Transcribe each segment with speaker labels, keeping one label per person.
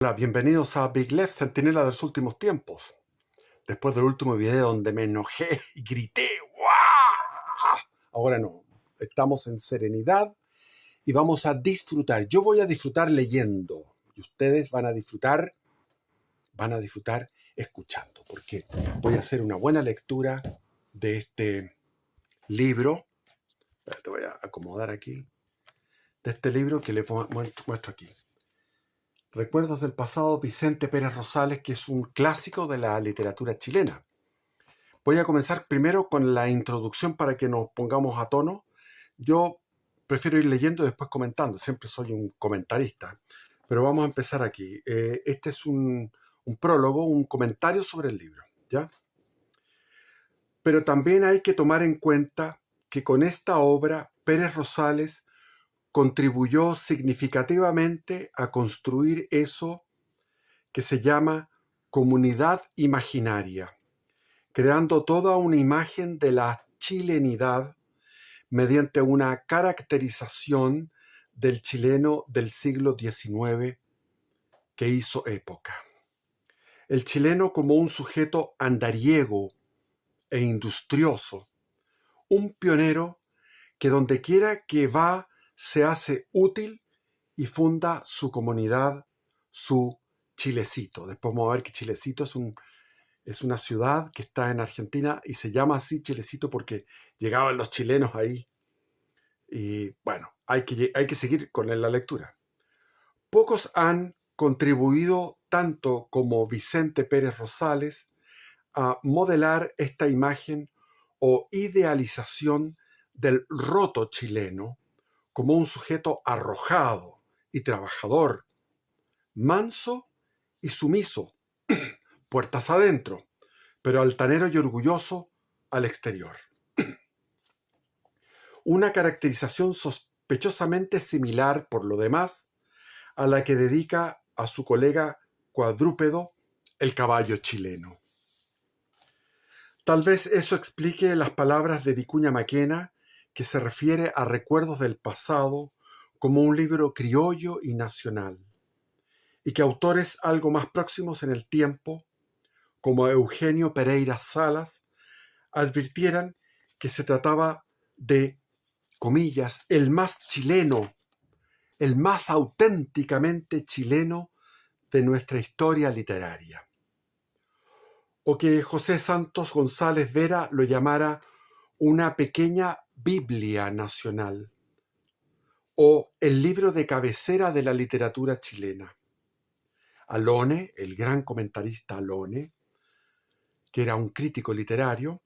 Speaker 1: Hola, bienvenidos a Big Left, Centinela de los últimos tiempos. Después del último video donde me enojé y grité, ¡guau! Ahora no, estamos en serenidad y vamos a disfrutar. Yo voy a disfrutar leyendo y ustedes van a disfrutar escuchando, porque voy a hacer una buena lectura de este libro. Te voy a acomodar aquí. De este libro que les muestro aquí. Recuerdos del pasado, Vicente Pérez Rosales, que es un clásico de la literatura chilena. Voy a comenzar primero con la introducción para que nos pongamos a tono. Yo prefiero ir leyendo y después comentando, siempre soy un comentarista, pero vamos a empezar aquí. Este es un prólogo, un comentario sobre el libro, ¿ya? Pero también hay que tomar en cuenta que con esta obra Pérez Rosales contribuyó significativamente a construir eso que se llama comunidad imaginaria, creando toda una imagen de la chilenidad mediante una caracterización del chileno del siglo XIX que hizo época. El chileno como un sujeto andariego e industrioso, un pionero que donde quiera que va se hace útil y funda su comunidad, su Chilecito. Después vamos a ver que Chilecito es una ciudad que está en Argentina y se llama así Chilecito porque llegaban los chilenos ahí. Y bueno, hay que seguir con la lectura. Pocos han contribuido tanto como Vicente Pérez Rosales a modelar esta imagen o idealización del roto chileno como un sujeto arrojado y trabajador, manso y sumiso, puertas adentro, pero altanero y orgulloso al exterior. Una caracterización sospechosamente similar, por lo demás, a la que dedica a su colega cuadrúpedo el caballo chileno. Tal vez eso explique las palabras de Vicuña Maquena, que se refiere a Recuerdos del pasado como un libro criollo y nacional, y que autores algo más próximos en el tiempo, como Eugenio Pereira Salas, advirtieran que se trataba de, comillas, el más chileno, el más auténticamente chileno de nuestra historia literaria. O que José Santos González Vera lo llamara una pequeña Biblia nacional, o el libro de cabecera de la literatura chilena. Alone, el gran comentarista Alone, que era un crítico literario,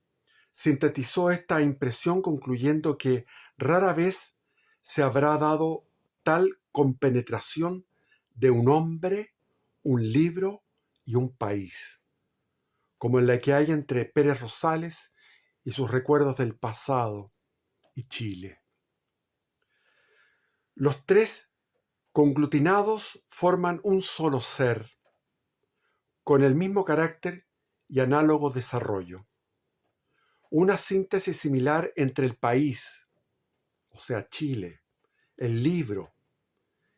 Speaker 1: sintetizó esta impresión concluyendo que rara vez se habrá dado tal compenetración de un hombre, un libro y un país, como en la que hay entre Pérez Rosales y sus recuerdos del pasado y Chile. Los tres conglutinados forman un solo ser, con el mismo carácter y análogo desarrollo. Una síntesis similar entre el país, o sea, Chile, el libro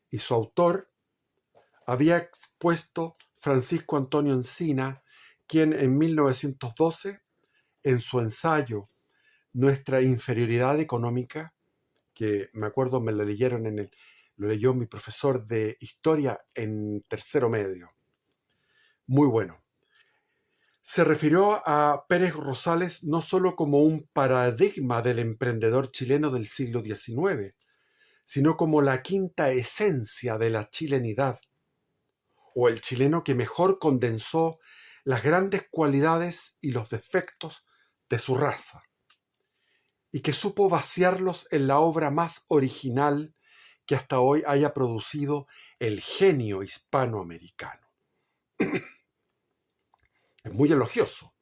Speaker 1: y su autor, había expuesto Francisco Antonio Encina, quien en 1912, en su ensayo Nuestra inferioridad económica, que me acuerdo me lo leyó mi profesor de historia en tercero medio, muy bueno. Se refirió a Pérez Rosales no solo como un paradigma del emprendedor chileno del siglo XIX, sino como la quinta esencia de la chilenidad, o el chileno que mejor condensó las grandes cualidades y los defectos de su raza, y que supo vaciarlos en la obra más original que hasta hoy haya producido el genio hispanoamericano. Es muy elogioso.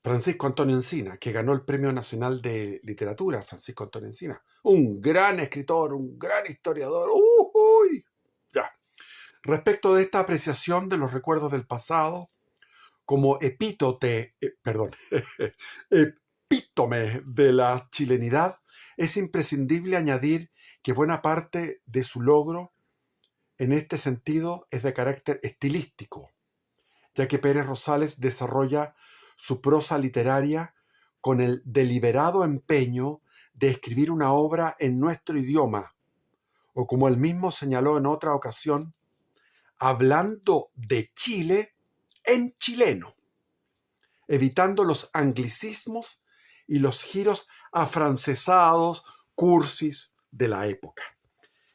Speaker 1: Francisco Antonio Encina, que ganó el Premio Nacional de Literatura, Francisco Antonio Encina, un gran escritor, un gran historiador. ¡Uy! Ya. Respecto de esta apreciación de los recuerdos del pasado, como epítome de la chilenidad, es imprescindible añadir que buena parte de su logro en este sentido es de carácter estilístico, ya que Pérez Rosales desarrolla su prosa literaria con el deliberado empeño de escribir una obra en nuestro idioma, o como él mismo señaló en otra ocasión, hablando de Chile en chileno, evitando los anglicismos y los giros afrancesados, cursis de la época.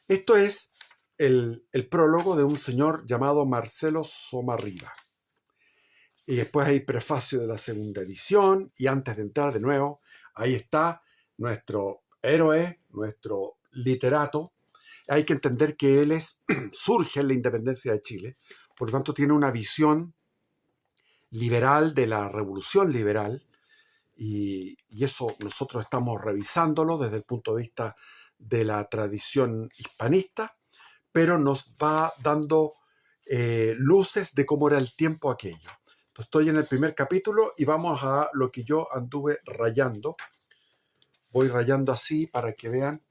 Speaker 1: Esto es el prólogo de un señor llamado Marcelo Somarriba. Y después hay prefacio de la segunda edición, y antes de entrar de nuevo, ahí está nuestro héroe, nuestro literato. Hay que entender que él surge en la independencia de Chile, por lo tanto tiene una visión liberal de la revolución liberal, y eso nosotros estamos revisándolo desde el punto de vista de la tradición hispanista, pero nos va dando luces de cómo era el tiempo aquello. Entonces, estoy en el primer capítulo y vamos a lo que yo anduve rayando. Voy rayando así para que vean.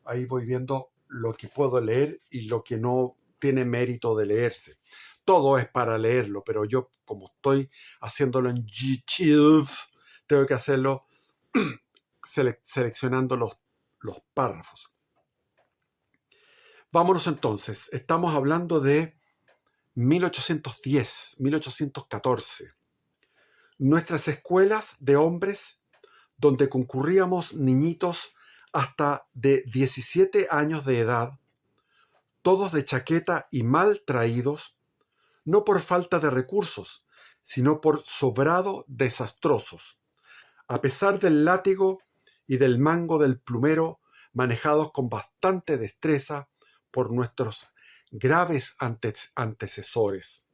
Speaker 1: Ahí voy viendo lo que puedo leer y lo que no tiene mérito de leerse. Todo es para leerlo, pero yo, como estoy haciéndolo en YouTube, tengo que hacerlo seleccionando los párrafos. Vámonos entonces. Estamos hablando de 1810, 1814. Nuestras escuelas de hombres, donde concurríamos niñitos hasta de 17 años de edad, todos de chaqueta y mal traídos, no por falta de recursos, sino por sobrado desastrosos, a pesar del látigo y del mango del plumero manejados con bastante destreza por nuestros graves antecesores.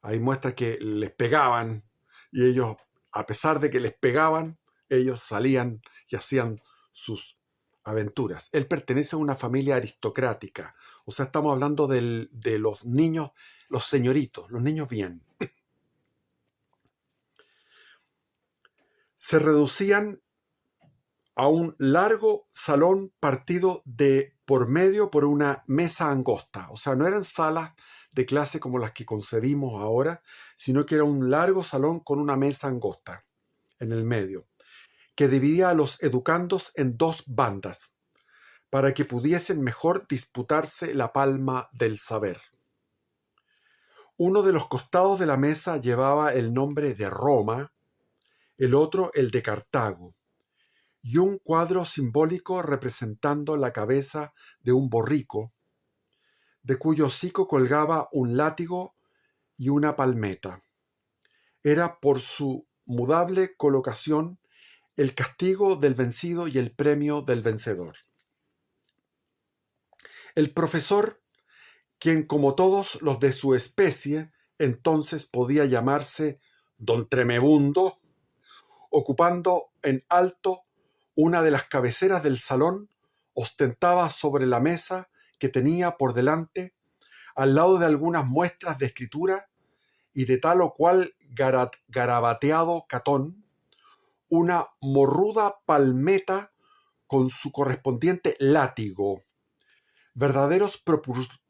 Speaker 1: Ahí muestra que les pegaban y ellos, a pesar de que les pegaban, ellos salían y hacían sus aventuras. Él pertenece a una familia aristocrática, o sea, estamos hablando de los niños, los señoritos, los niños bien. Se reducían a un largo salón partido de por medio por una mesa angosta. O sea, no eran salas de clase como las que concebimos ahora, sino que era un largo salón con una mesa angosta en el medio, que dividía a los educandos en dos bandas, para que pudiesen mejor disputarse la palma del saber. Uno de los costados de la mesa llevaba el nombre de Roma, el otro el de Cartago, y un cuadro simbólico representando la cabeza de un borrico, de cuyo hocico colgaba un látigo y una palmeta. Era por su mudable colocación el castigo del vencido y el premio del vencedor. El profesor, quien como todos los de su especie, entonces podía llamarse Don Tremebundo, ocupando en alto una de las cabeceras del salón, ostentaba sobre la mesa que tenía por delante, al lado de algunas muestras de escritura y de tal o cual garabateado catón, una morruda palmeta con su correspondiente látigo, verdaderos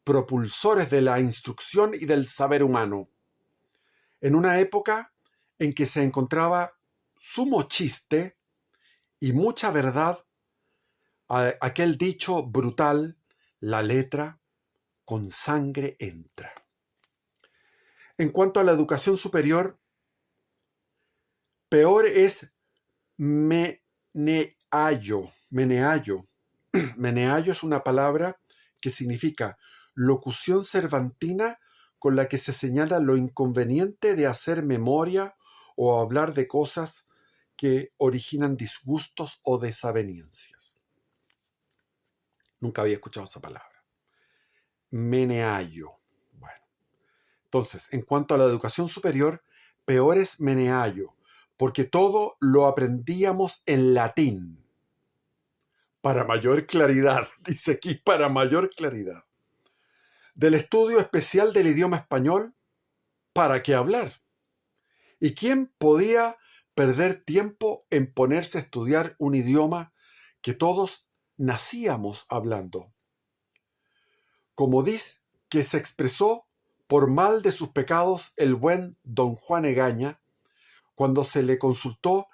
Speaker 1: propulsores de la instrucción y del saber humano, en una época en que se encontraba sumo chiste y mucha verdad aquel dicho brutal: la letra con sangre entra. En cuanto a la educación superior, peor es meneallo. Meneallo es una palabra que significa locución cervantina con la que se señala lo inconveniente de hacer memoria o hablar de cosas que originan disgustos o desavenencias. Nunca había escuchado esa palabra. Meneallo. Bueno, entonces, en cuanto a la educación superior, peor es meneallo, porque todo lo aprendíamos en latín. Para mayor claridad, dice aquí, para mayor claridad. Del estudio especial del idioma español, ¿para qué hablar? ¿Y quién podía perder tiempo en ponerse a estudiar un idioma que todos nacíamos hablando? como dice que se expresó por mal de sus pecados el buen don Juan Egaña, cuando se le consultó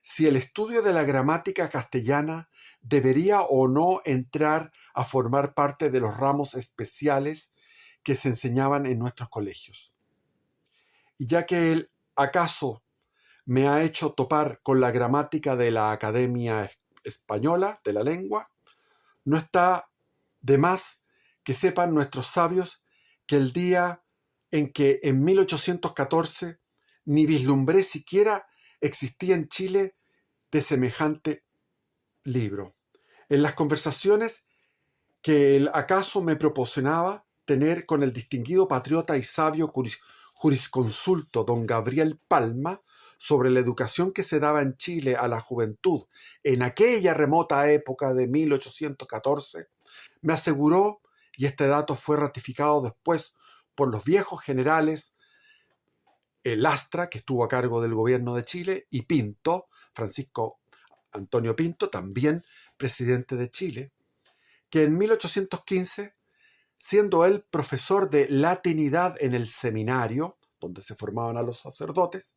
Speaker 1: si el estudio de la gramática castellana debería o no entrar a formar parte de los ramos especiales que se enseñaban en nuestros colegios. Y ya que él acaso me ha hecho topar con la gramática de la Academia Española de la Lengua, no está de más que sepan nuestros sabios que el día en que en 1814 ni vislumbré siquiera existía en Chile de semejante libro. En las conversaciones que él acaso me proporcionaba tener con el distinguido patriota y sabio jurisconsulto don Gabriel Palma sobre la educación que se daba en Chile a la juventud en aquella remota época de 1814, me aseguró, y este dato fue ratificado después por los viejos generales Lastra, que estuvo a cargo del gobierno de Chile, y Pinto, Francisco Antonio Pinto, también presidente de Chile, que en 1815, siendo él profesor de latinidad en el seminario, donde se formaban a los sacerdotes,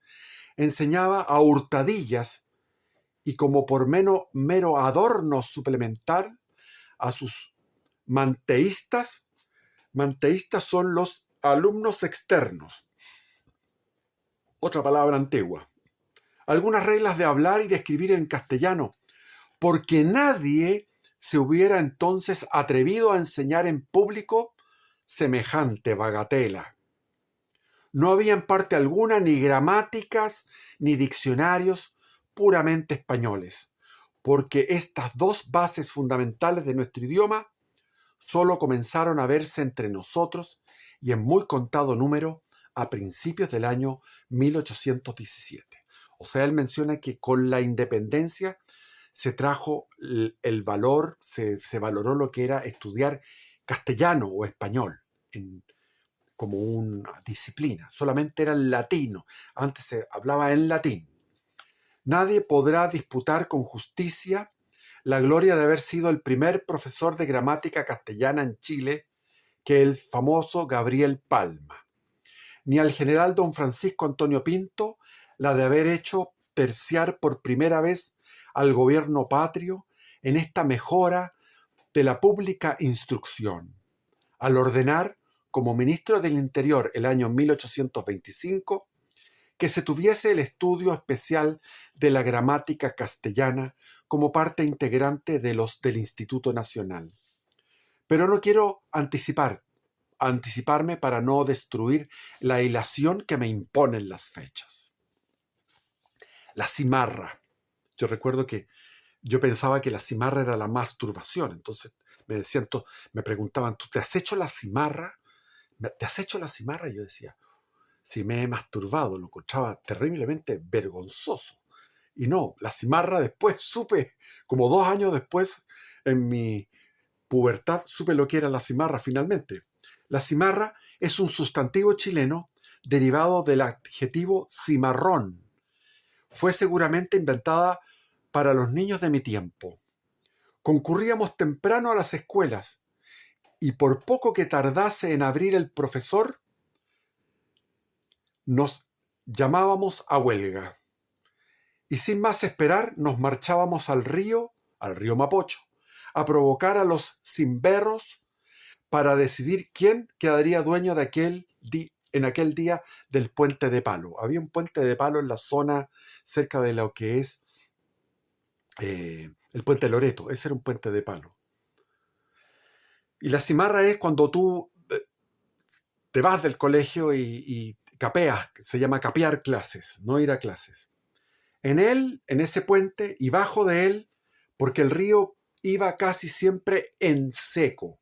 Speaker 1: enseñaba a hurtadillas y como por mero adorno suplementar a sus manteístas. Manteístas son los alumnos externos, otra palabra antigua. Algunas reglas de hablar y de escribir en castellano, porque nadie se hubiera entonces atrevido a enseñar en público semejante bagatela. No había en parte alguna ni gramáticas ni diccionarios puramente españoles, porque estas dos bases fundamentales de nuestro idioma solo comenzaron a verse entre nosotros y en muy contado número a principios del año 1817. O sea, él menciona que con la independencia se trajo el valor, se valoró lo que era estudiar castellano o español como una disciplina. Solamente era el latino. Antes se hablaba en latín. Nadie podrá disputar con justicia la gloria de haber sido el primer profesor de gramática castellana en Chile que el famoso Gabriel Palma, ni al general don Francisco Antonio Pinto la de haber hecho terciar por primera vez al gobierno patrio en esta mejora de la pública instrucción, al ordenar, como ministro del Interior el año 1825, que se tuviese el estudio especial de la gramática castellana como parte integrante del Instituto Nacional. Pero no quiero anticiparme para no destruir la hilación que me imponen las fechas. La cimarra. Yo recuerdo que yo pensaba que la cimarra era la masturbación, entonces me preguntaban, ¿tú te has hecho la cimarra? ¿Te has hecho la cimarra? Y yo decía, si me he masturbado, lo encontraba terriblemente vergonzoso. Y no, la cimarra después supe, como 2 años después, en mi pubertad, supe lo que era la cimarra finalmente. La cimarra es un sustantivo chileno derivado del adjetivo cimarrón. Fue seguramente inventada para los niños de mi tiempo. Concurríamos temprano a las escuelas y por poco que tardase en abrir el profesor, nos llamábamos a huelga. Y sin más esperar nos marchábamos al río Mapocho, a provocar a los cimberros para decidir quién quedaría dueño de en aquel día del puente de palo. Había un puente de palo en la zona cerca de lo que es el puente Loreto. Ese era un puente de palo. Y la cimarra es cuando tú te vas del colegio y capeas, se llama capear clases, no ir a clases. En ese puente y bajo de él, porque el río iba casi siempre en seco.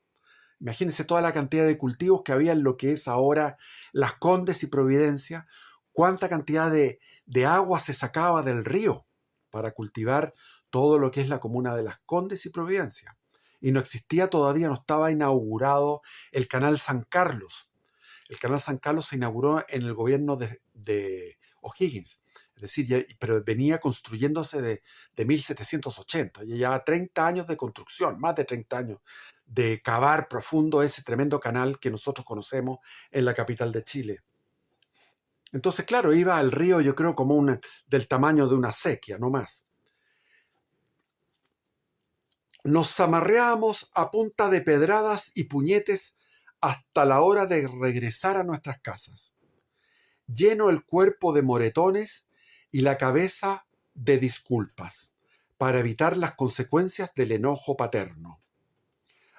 Speaker 1: Imagínense toda la cantidad de cultivos que había en lo que es ahora Las Condes y Providencia, cuánta cantidad de agua se sacaba del río para cultivar todo lo que es la comuna de Las Condes y Providencia. Y no existía todavía, no estaba inaugurado el canal San Carlos. El canal San Carlos se inauguró en el gobierno de O'Higgins. Es decir, pero venía construyéndose de 1780. Ya llevaba 30 años de construcción, más de 30 años de cavar profundo ese tremendo canal que nosotros conocemos en la capital de Chile. Entonces, claro, iba al río, yo creo, como del tamaño de una acequia, no más. Nos zamarreábamos a punta de pedradas y puñetes hasta la hora de regresar a nuestras casas, lleno el cuerpo de moretones y la cabeza de disculpas, para evitar las consecuencias del enojo paterno,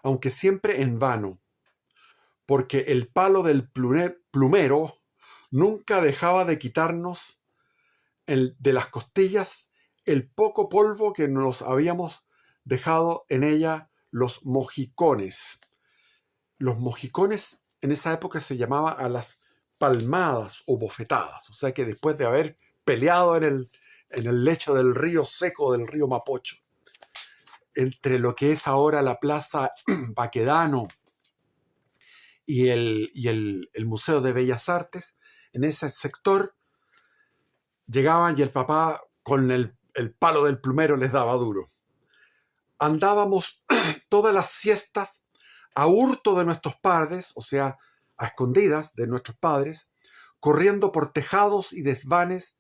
Speaker 1: aunque siempre en vano, porque el palo del plumero nunca dejaba de quitarnos de las costillas el poco polvo que nos habíamos dejado en ella los mojicones. Los mojicones en esa época se llamaba a las palmadas o bofetadas, o sea que después de haber peleado en el lecho del río seco del río Mapocho, entre lo que es ahora la Plaza Baquedano y el Museo de Bellas Artes, en ese sector llegaban y el papá con el palo del plumero les daba duro. Andábamos todas las siestas a hurto de nuestros padres, o sea, a escondidas de nuestros padres, corriendo por tejados y desvanes,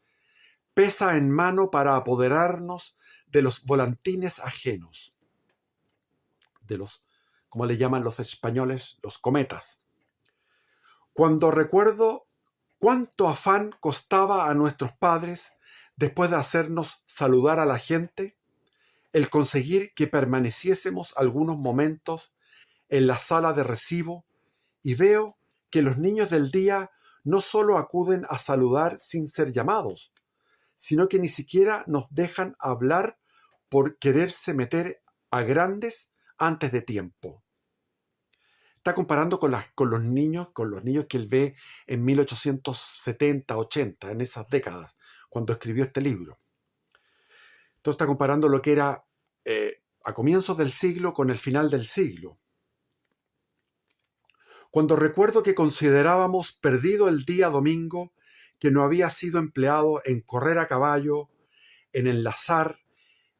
Speaker 1: pesa en mano para apoderarnos de los volantines ajenos, de los, como le llaman los españoles, los cometas. Cuando recuerdo cuánto afán costaba a nuestros padres, después de hacernos saludar a la gente, el conseguir que permaneciésemos algunos momentos en la sala de recibo, y veo que los niños del día no solo acuden a saludar sin ser llamados, sino que ni siquiera nos dejan hablar por quererse meter a grandes antes de tiempo. Está comparando con los niños que él ve en 1870, 80, en esas décadas, cuando escribió este libro. Entonces está comparando lo que era a comienzos del siglo con el final del siglo. Cuando recuerdo que considerábamos perdido el día domingo, que no había sido empleado en correr a caballo, en enlazar,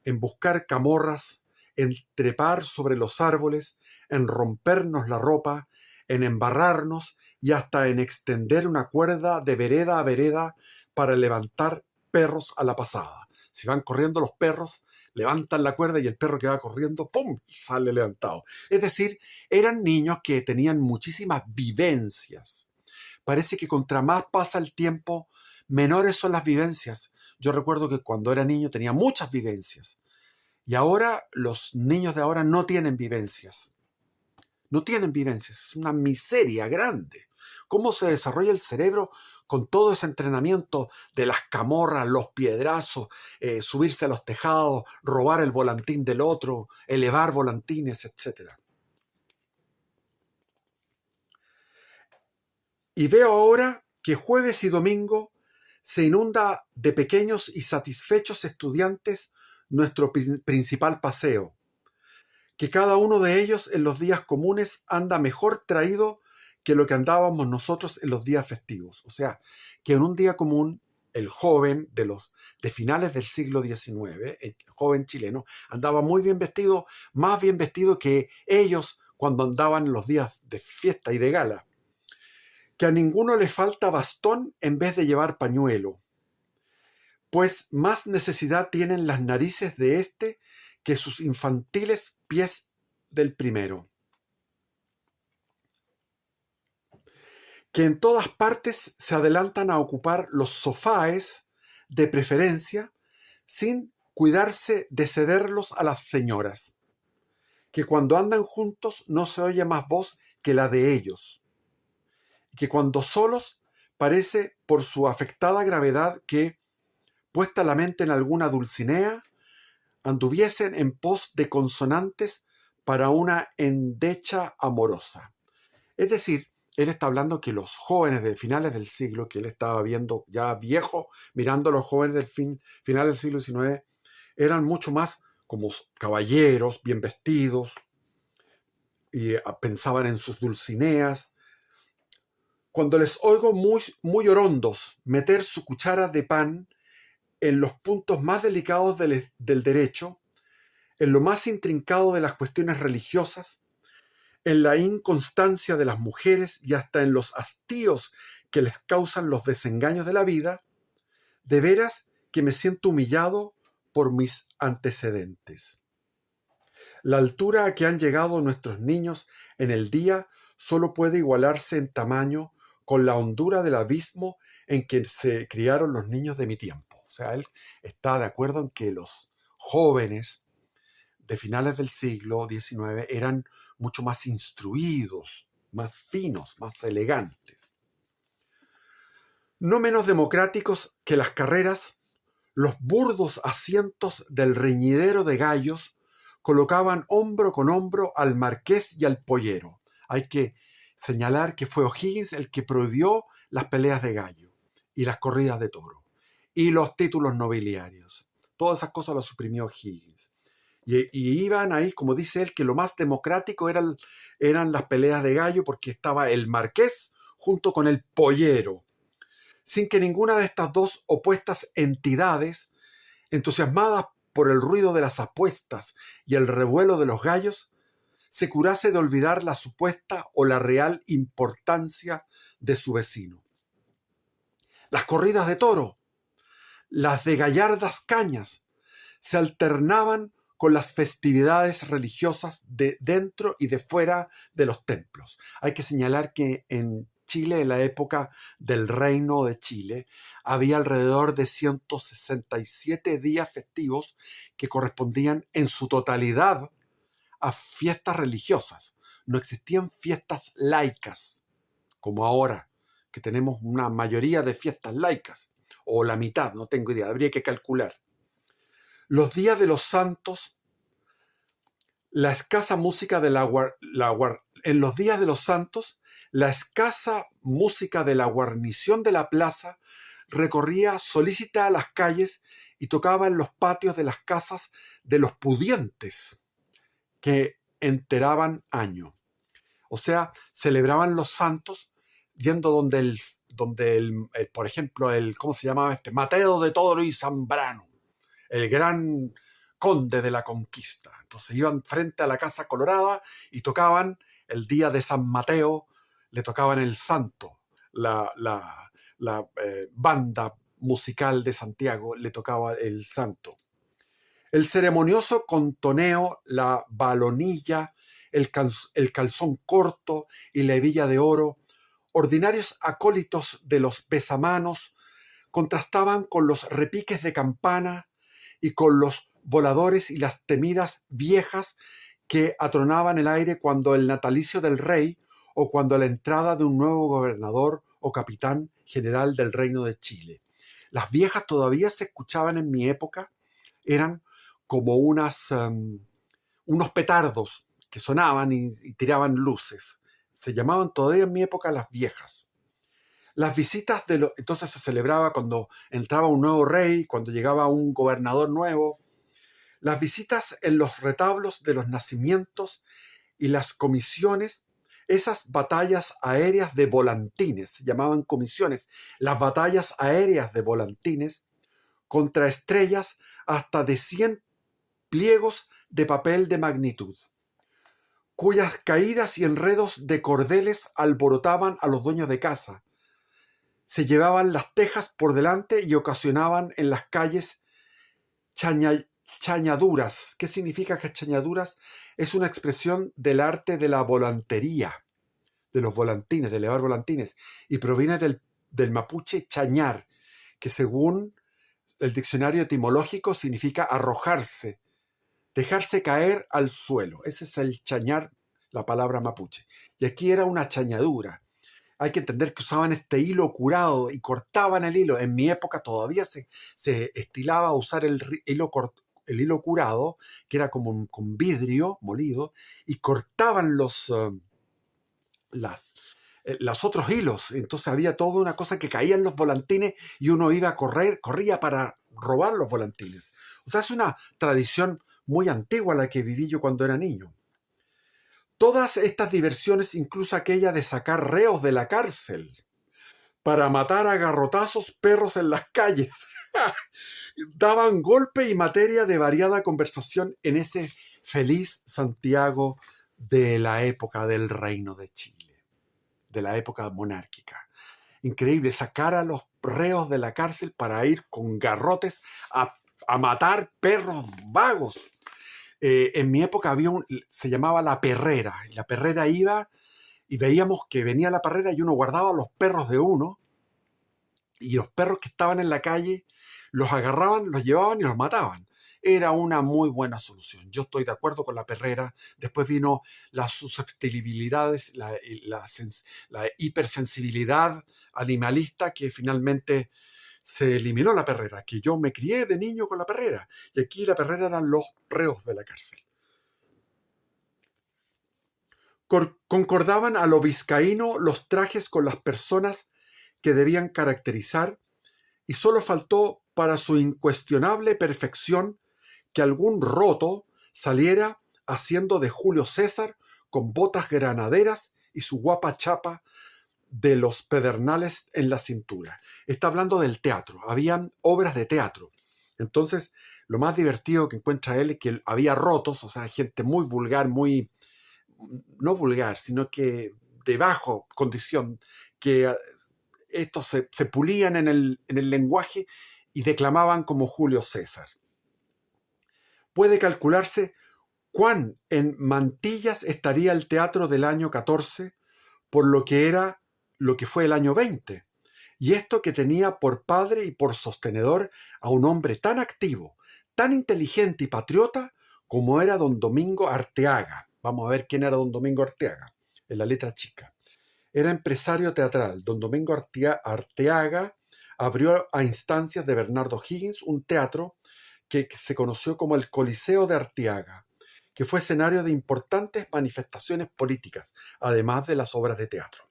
Speaker 1: en buscar camorras, en trepar sobre los árboles, en rompernos la ropa, en embarrarnos y hasta en extender una cuerda de vereda a vereda para levantar perros a la pasada. Si van corriendo los perros, levantan la cuerda y el perro que va corriendo, ¡pum!, sale levantado. Es decir, eran niños que tenían muchísimas vivencias. Parece que contra más pasa el tiempo, menores son las vivencias. Yo recuerdo que cuando era niño tenía muchas vivencias. Y ahora los niños de ahora no tienen vivencias. No tienen vivencias. Es una miseria grande. ¿Cómo se desarrolla el cerebro con todo ese entrenamiento de las camorras, los piedrazos, subirse a los tejados, robar el volantín del otro, elevar volantines, etcétera? Y veo ahora que jueves y domingo se inunda de pequeños y satisfechos estudiantes nuestro principal paseo, que cada uno de ellos en los días comunes anda mejor traído que lo que andábamos nosotros en los días festivos. O sea, que en un día común el joven de finales del siglo XIX, el joven chileno, andaba muy bien vestido, más bien vestido que ellos cuando andaban en los días de fiesta y de gala. Que a ninguno le falta bastón en vez de llevar pañuelo, pues más necesidad tienen las narices de éste que sus infantiles pies del primero. Que en todas partes se adelantan a ocupar los sofáes de preferencia sin cuidarse de cederlos a las señoras. Que cuando andan juntos no se oye más voz que la de ellos. Y que cuando solos parece por su afectada gravedad que, puesta la mente en alguna Dulcinea, anduviesen en pos de consonantes para una endecha amorosa. Es decir, él está hablando que los jóvenes de finales del siglo, que él estaba viendo ya viejo, mirando a los jóvenes del final del siglo XIX, eran mucho más como caballeros, bien vestidos, y pensaban en sus Dulcineas. Cuando les oigo muy, muy orondos meter su cuchara de pan en los puntos más delicados del derecho, en lo más intrincado de las cuestiones religiosas, en la inconstancia de las mujeres y hasta en los hastíos que les causan los desengaños de la vida, de veras que me siento humillado por mis antecedentes. La altura a que han llegado nuestros niños en el día solo puede igualarse en tamaño con la hondura del abismo en que se criaron los niños de mi tiempo. O sea, él está de acuerdo en que los jóvenes de finales del siglo XIX eran mucho más instruidos, más finos, más elegantes. No menos democráticos que las carreras, los burdos asientos del reñidero de gallos colocaban hombro con hombro al marqués y al pollero. Hay que señalar que fue O'Higgins el que prohibió las peleas de gallo y las corridas de toro y los títulos nobiliarios. Todas esas cosas las suprimió O'Higgins. Y iban ahí, como dice él, que lo más democrático eran las peleas de gallo porque estaba el marqués junto con el pollero, sin que ninguna de estas dos opuestas entidades, entusiasmadas por el ruido de las apuestas y el revuelo de los gallos, se curase de olvidar la supuesta o la real importancia de su vecino. Las corridas de toro, las de gallardas cañas, se alternaban con las festividades religiosas de dentro y de fuera de los templos. Hay que señalar que en Chile, en la época del Reino de Chile, había alrededor de 167 días festivos que correspondían en su totalidad a fiestas religiosas. No existían fiestas laicas, como ahora, que tenemos una mayoría de fiestas laicas, o la mitad, no tengo idea, habría que calcular. Los días de los santos, la escasa música de en los días de los santos, la escasa música de la guarnición de la plaza recorría solícita las calles y tocaba en los patios de las casas de los pudientes que enteraban año. O sea, celebraban los santos yendo donde por ejemplo, ¿cómo se llamaba este? Mateo de Toro y Zambrano, el gran conde de la conquista. Entonces iban frente a la Casa Colorada y tocaban el día de San Mateo, le tocaban el santo, la banda musical de Santiago le tocaba el santo. El ceremonioso contoneo, la balonilla, el calzón corto y la hebilla de oro, ordinarios acólitos de los besamanos, contrastaban con los repiques de campana y con los voladores y las temidas viejas que atronaban el aire cuando el natalicio del rey o cuando la entrada de un nuevo gobernador o capitán general del Reino de Chile. Las viejas todavía se escuchaban en mi época, eran como unos petardos que sonaban y tiraban luces. Se llamaban todavía en mi época las viejas. Las visitas entonces se celebraba cuando entraba un nuevo rey, cuando llegaba un gobernador nuevo. Las visitas en los retablos de los nacimientos y las comisiones, esas batallas aéreas de volantines, se llamaban comisiones, las batallas aéreas de volantines contra estrellas hasta de 100 pliegos de papel de magnitud, cuyas caídas y enredos de cordeles alborotaban a los dueños de casa. Se llevaban las tejas por delante y ocasionaban en las calles chañaduras. ¿Qué significa que chañaduras? Es una expresión del arte de la volantería, de los volantines, de elevar volantines, y proviene del mapuche chañar, que según el diccionario etimológico significa arrojarse, dejarse caer al suelo. Ese es el chañar, la palabra mapuche. Y aquí era una chañadura. Hay que entender que usaban este hilo curado y cortaban el hilo. En mi época todavía se estilaba usar el hilo curado, que era como con vidrio molido, y cortaban los otros hilos. Entonces había toda una cosa que caía en los volantines y uno iba a corría para robar los volantines. O sea, es una tradición muy antigua la que viví yo cuando era niño. Todas estas diversiones, incluso aquella de sacar reos de la cárcel para matar a garrotazos perros en las calles, daban golpe y materia de variada conversación en ese feliz Santiago de la época del Reino de Chile, de la época monárquica. Increíble, sacar a los reos de la cárcel para ir con garrotes a matar perros vagos. En mi época se llamaba la perrera, y la perrera iba y veíamos que venía la perrera y uno guardaba los perros de uno, y los perros que estaban en la calle los agarraban, los llevaban y los mataban. Era una muy buena solución. Yo estoy de acuerdo con la perrera. Después vino las susceptibilidades, la hipersensibilidad animalista, que finalmente se eliminó la perrera, que yo me crié de niño con la perrera. Y aquí la perrera eran los reos de la cárcel. Concordaban a lo vizcaíno los trajes con las personas que debían caracterizar, y solo faltó para su incuestionable perfección que algún roto saliera haciendo de Julio César con botas granaderas y su guapa chapa de los pedernales en la cintura. Está hablando del teatro, habían obras de teatro. Entonces, lo más divertido que encuentra él es que había rotos, o sea, gente muy vulgar, muy, no vulgar, sino que de bajo condición, que estos se pulían en el lenguaje y declamaban como Julio César. Puede calcularse cuán en mantillas estaría el teatro del año 14 por lo que fue el año 20. Y esto que tenía por padre y por sostenedor a un hombre tan activo, tan inteligente y patriota como era don Domingo Arteaga. Vamos a ver quién era don Domingo Arteaga, en la letra chica. Era empresario teatral. Don Domingo Arteaga abrió a instancias de Bernardo Higgins un teatro que se conoció como el Coliseo de Arteaga, que fue escenario de importantes manifestaciones políticas, además de las obras de teatro.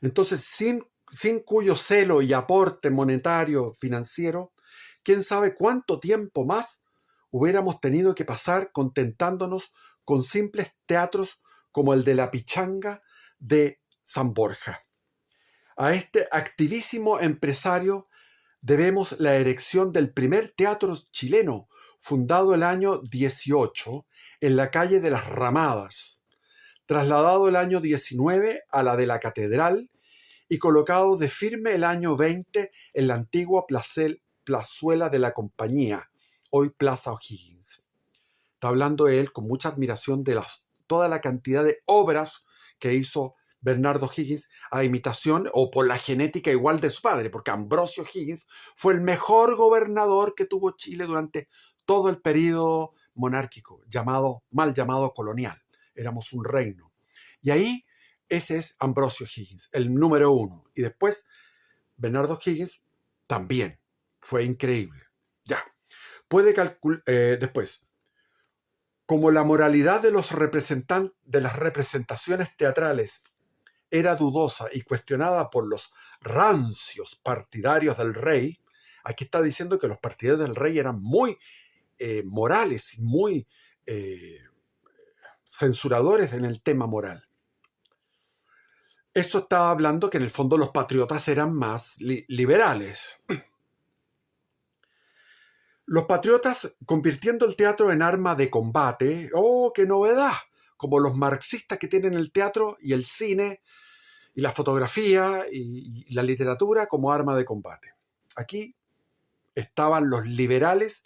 Speaker 1: Entonces, sin cuyo celo y aporte monetario financiero, quién sabe cuánto tiempo más hubiéramos tenido que pasar contentándonos con simples teatros como el de la Pichanga de San Borja. A este activísimo empresario debemos la erección del primer teatro chileno, fundado el año 18 en la calle de las Ramadas, trasladado el año 19 a la de la Catedral y colocado de firme el año 20 en la antigua plazuela de la Compañía, hoy Plaza O'Higgins. Está hablando él con mucha admiración de toda la cantidad de obras que hizo Bernardo Higgins a imitación o por la genética igual de su padre, porque Ambrosio Higgins fue el mejor gobernador que tuvo Chile durante todo el periodo monárquico, mal llamado colonial. Éramos un reino. Y ahí ese es Ambrosio Higgins, el número 1. Y después Bernardo Higgins también. Fue increíble. Ya. Puede calcular después. Como la moralidad de las representaciones teatrales era dudosa y cuestionada por los rancios partidarios del rey, aquí está diciendo que los partidarios del rey eran muy morales y muy censuradores en el tema moral. Esto estaba hablando que en el fondo los patriotas eran más liberales. Los patriotas convirtiendo el teatro en arma de combate, ¡oh, qué novedad! Como los marxistas que tienen el teatro y el cine y la fotografía y la literatura como arma de combate. Aquí estaban los liberales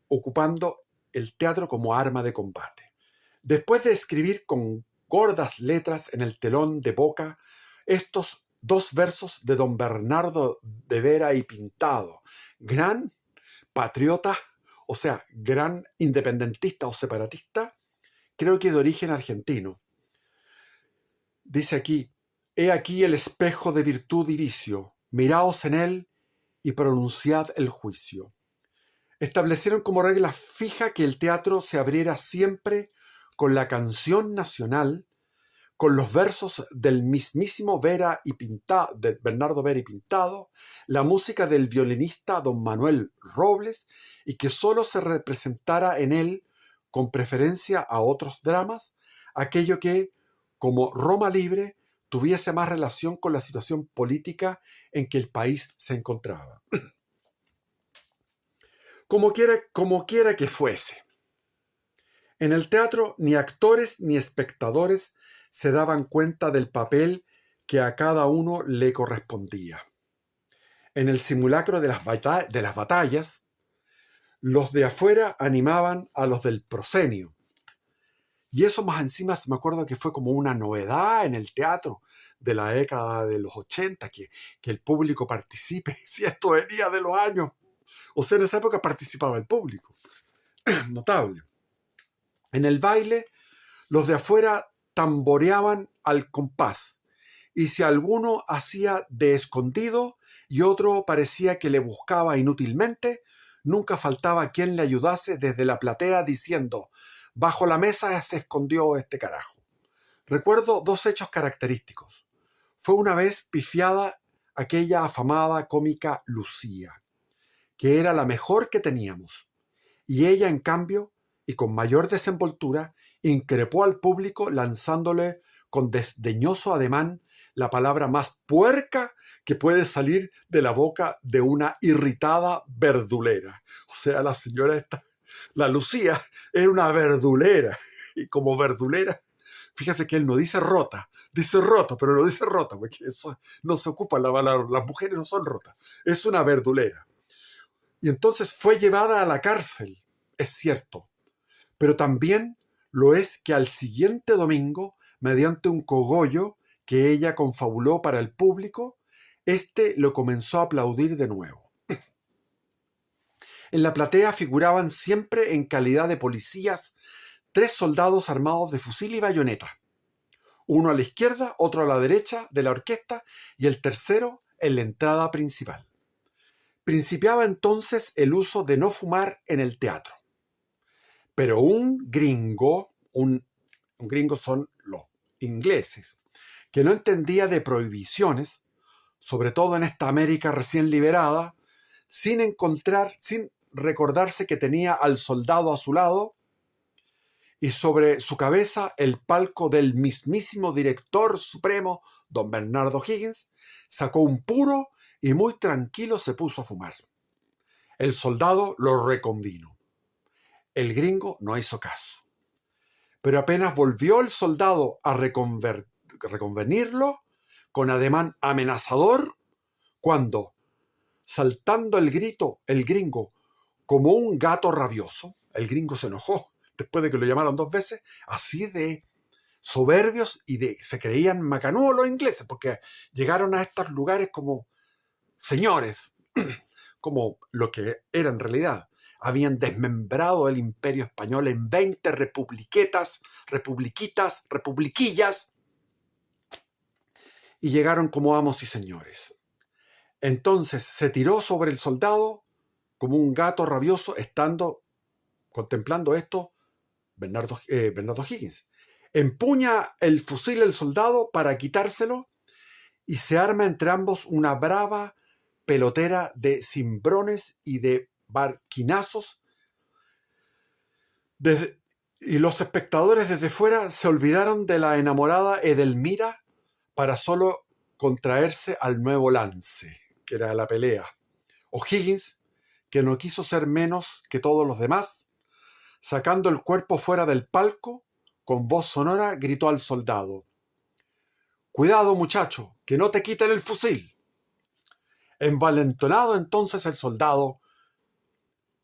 Speaker 1: ocupando el teatro como arma de combate. Después de escribir con gordas letras en el telón de Boca estos 2 versos de don Bernardo de Vera y Pintado, gran patriota, o sea, gran independentista o separatista, creo que de origen argentino. Dice aquí: he aquí el espejo de virtud y vicio, miraos en él y pronunciad el juicio. Establecieron como regla fija que el teatro se abriera siempre con la canción nacional, con los versos del mismísimo de Bernardo Vera y Pintado, la música del violinista don Manuel Robles, y que sólo se representara en él, con preferencia a otros dramas, aquello que, como Roma libre, tuviese más relación con la situación política en que el país se encontraba. Como quiera que fuese, En el teatro ni actores ni espectadores se daban cuenta del papel que a cada uno le correspondía. En el simulacro de las batallas, los de afuera animaban a los del proscenio. Y eso más encima me acuerdo que fue como una novedad en el teatro de la década de los 80, que el público participe. Si esto venía de los años, o sea, en esa época participaba el público. Notable. En el baile, los de afuera tamboreaban al compás. Y si alguno hacía de escondido y otro parecía que le buscaba inútilmente, nunca faltaba quien le ayudase desde la platea diciendo: bajo la mesa se escondió este carajo. Recuerdo dos hechos característicos. Fue una vez pifiada aquella afamada cómica Lucía, que era la mejor que teníamos, y ella, en cambio, y con mayor desenvoltura, increpó al público lanzándole con desdeñoso ademán la palabra más puerca que puede salir de la boca de una irritada verdulera. O sea, la señora esta, la Lucía, era una verdulera, y como verdulera, fíjese que él no dice rota, pero no dice rota, porque eso no se ocupa la palabra, las mujeres no son rotas, es una verdulera. Y entonces fue llevada a la cárcel, es cierto, pero también lo es que al siguiente domingo, mediante un cogollo que ella confabuló para el público, éste lo comenzó a aplaudir de nuevo. En la platea figuraban siempre en calidad de policías 3 soldados armados de fusil y bayoneta, uno a la izquierda, otro a la derecha de la orquesta y el tercero en la entrada principal. Principiaba entonces el uso de no fumar en el teatro. Pero un gringo son los ingleses, que no entendía de prohibiciones, sobre todo en esta América recién liberada, sin recordarse que tenía al soldado a su lado y sobre su cabeza el palco del mismísimo director supremo, don Bernardo Higgins, sacó un puro y muy tranquilo se puso a fumar. El soldado lo reconvino. El gringo no hizo caso. Pero apenas volvió el soldado a reconvenirlo, con ademán amenazador, cuando, saltando el gringo, como un gato rabioso, el gringo se enojó, después de que lo llamaron 2 veces, así de soberbios y se creían macanudos los ingleses, porque llegaron a estos lugares como señores, como lo que era en realidad. Habían desmembrado el imperio español en 20 republiquitas, republiquillas, y llegaron como amos y señores. Entonces se tiró sobre el soldado como un gato rabioso, contemplando esto, Bernardo Higgins. Empuña el fusil el soldado para quitárselo y se arma entre ambos una brava pelotera de cimbrones y de barquinazos. Y los espectadores desde fuera se olvidaron de la enamorada Edelmira para solo contraerse al nuevo lance, que era la pelea. O'Higgins, que no quiso ser menos que todos los demás, sacando el cuerpo fuera del palco, con voz sonora gritó al soldado: «Cuidado, muchacho, que no te quiten el fusil». Envalentonado entonces el soldado,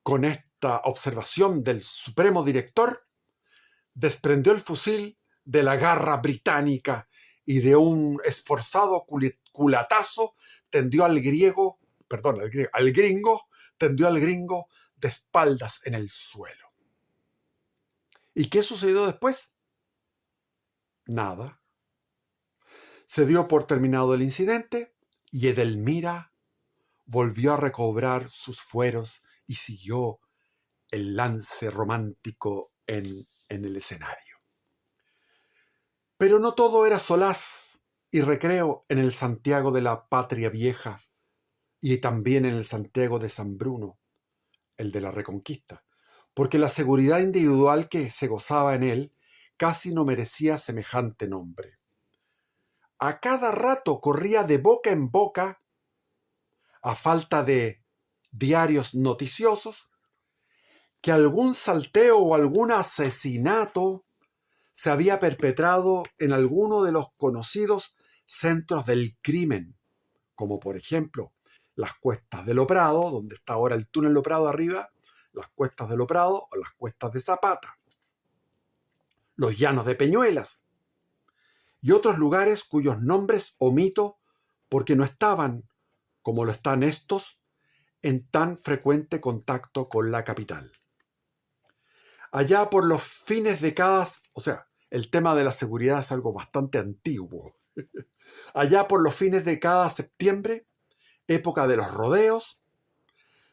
Speaker 1: con esta observación del supremo director, desprendió el fusil de la garra británica y de un esforzado culatazo tendió al gringo de espaldas en el suelo. ¿Y qué sucedió después? Nada. Se dio por terminado el incidente y Edelmira volvió a recobrar sus fueros y siguió el lance romántico en el escenario. Pero no todo era solaz y recreo en el Santiago de la Patria Vieja y también en el Santiago de San Bruno, el de la Reconquista, porque la seguridad individual que se gozaba en él casi no merecía semejante nombre. A cada rato corría de boca en boca, a falta de diarios noticiosos, que algún salteo o algún asesinato se había perpetrado en alguno de los conocidos centros del crimen, como por ejemplo las Cuestas de Loprado, donde está ahora el túnel Loprado arriba, las Cuestas de Loprado o las Cuestas de Zapata, los Llanos de Peñuelas y otros lugares cuyos nombres omito porque no estaban, como lo están estos, en tan frecuente contacto con la capital. Allá por los fines de o sea, el tema de la seguridad es algo bastante antiguo. Allá por los fines de cada septiembre, época de los rodeos,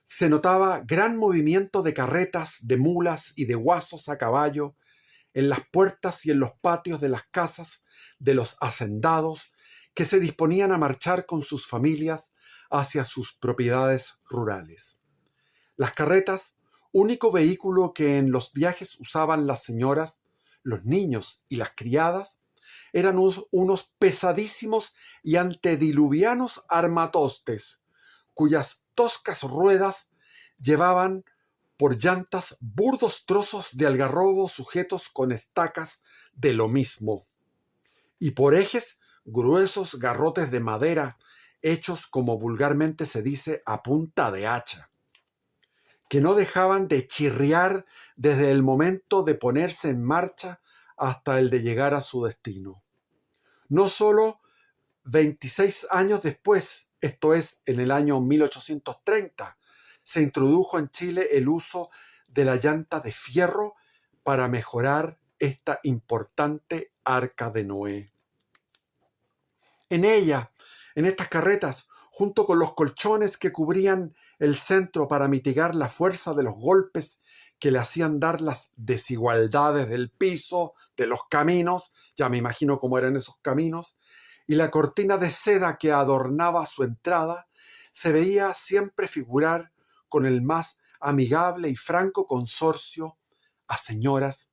Speaker 1: se notaba gran movimiento de carretas, de mulas y de guasos a caballo en las puertas y en los patios de las casas de los hacendados que se disponían a marchar con sus familias hacia sus propiedades rurales. Las carretas, único vehículo que en los viajes usaban las señoras, los niños y las criadas, eran unos pesadísimos y antediluvianos armatostes, cuyas toscas ruedas llevaban por llantas burdos trozos de algarrobo sujetos con estacas de lo mismo, y por ejes gruesos garrotes de madera hechos, como vulgarmente se dice, a punta de hacha, que no dejaban de chirriar desde el momento de ponerse en marcha hasta el de llegar a su destino. No solo 26 años después, esto es, en el año 1830, se introdujo en Chile el uso de la llanta de fierro para mejorar esta importante arca de Noé. En ella, en estas carretas, junto con los colchones que cubrían el centro para mitigar la fuerza de los golpes que le hacían dar las desigualdades del piso, de los caminos, ya me imagino cómo eran esos caminos, y la cortina de seda que adornaba su entrada, se veía siempre figurar con el más amigable y franco consorcio a señoras,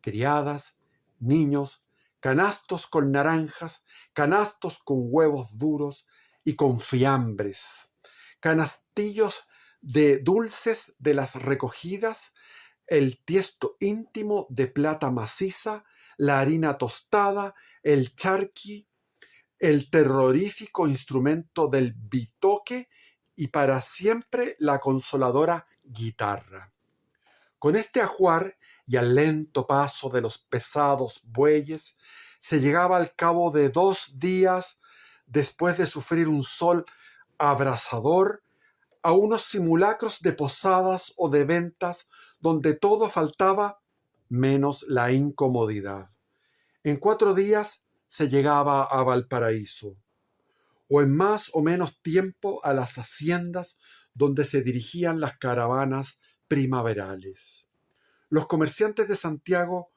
Speaker 1: criadas, niños, canastos con naranjas, canastos con huevos duros y con fiambres, canastillos de dulces de las recogidas, el tiesto íntimo de plata maciza, la harina tostada, el charqui, el terrorífico instrumento del bitoque y para siempre la consoladora guitarra. Con este ajuar y al lento paso de los pesados bueyes, se llegaba al cabo de 2 días, después de sufrir un sol abrasador, a unos simulacros de posadas o de ventas donde todo faltaba menos la incomodidad. En 4 días se llegaba a Valparaíso, o en más o menos tiempo a las haciendas donde se dirigían las caravanas primaverales. Los comerciantes de Santiago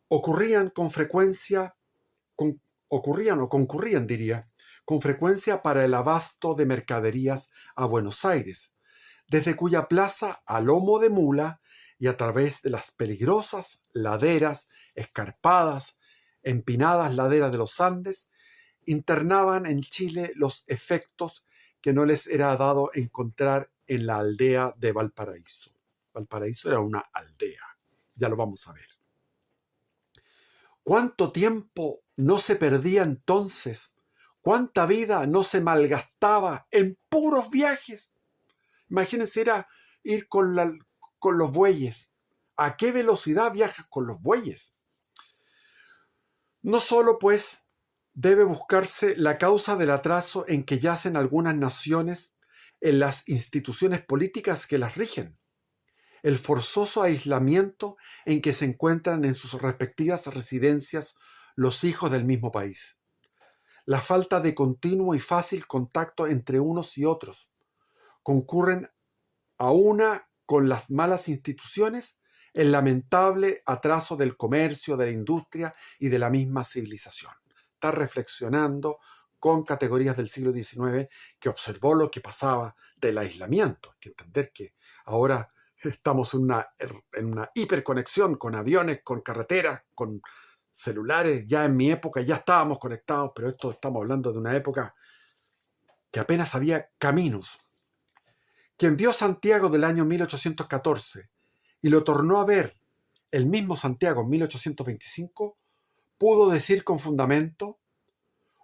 Speaker 1: concurrían, con frecuencia para el abasto de mercaderías a Buenos Aires, desde cuya plaza a lomo de mula y a través de las peligrosas laderas escarpadas, empinadas laderas de los Andes, internaban en Chile los efectos que no les era dado encontrar en la aldea de Valparaíso. Valparaíso era una aldea, ya lo vamos a ver. ¿Cuánto tiempo no se perdía entonces? ¿Cuánta vida no se malgastaba en puros viajes? Imagínense ir con los bueyes. ¿A qué velocidad viajas con los bueyes? No solo, pues, debe buscarse la causa del atraso en que yacen algunas naciones en las instituciones políticas que las rigen, el forzoso aislamiento en que se encuentran en sus respectivas residencias los hijos del mismo país, la falta de continuo y fácil contacto entre unos y otros, concurren a una con las malas instituciones, el lamentable atraso del comercio, de la industria y de la misma civilización. Está reflexionando con categorías del siglo XIX que observó lo que pasaba del aislamiento. Hay que entender que ahora estamos en una hiperconexión con aviones, con carreteras, con celulares. Ya en mi época ya estábamos conectados, pero esto estamos hablando de una época que apenas había caminos. Quien vio Santiago del año 1814 y lo tornó a ver el mismo Santiago en 1825, pudo decir con fundamento: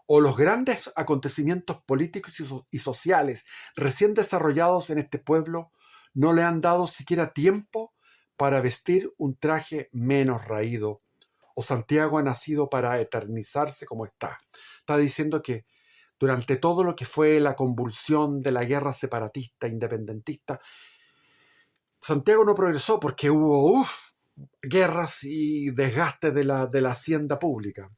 Speaker 1: o los grandes acontecimientos políticos y sociales recién desarrollados en este pueblo no le han dado siquiera tiempo para vestir un traje menos raído, o Santiago ha nacido para eternizarse como está. Está diciendo que durante todo lo que fue la convulsión de la guerra separatista, independentista, Santiago no progresó porque hubo guerras y desgastes de la hacienda pública.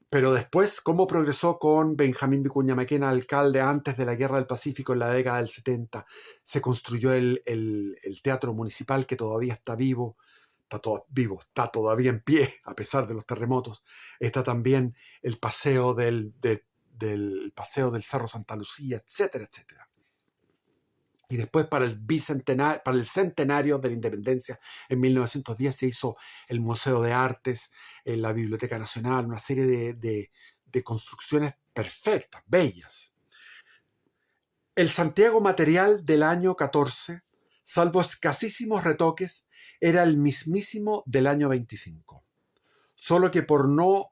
Speaker 1: Pero después, ¿cómo progresó con Benjamín Vicuña Maquena, alcalde antes de la Guerra del Pacífico en la década del 70? Se construyó el teatro municipal, que todavía está vivo, está todavía en pie a pesar de los terremotos. Está también el paseo del paseo del Cerro Santa Lucía, etcétera, etcétera. Y después para el centenario de la independencia en 1910 se hizo el Museo de Artes, la Biblioteca Nacional, una serie de construcciones perfectas, bellas. El Santiago material del año 14, salvo escasísimos retoques, era el mismísimo del año 25. Solo que por no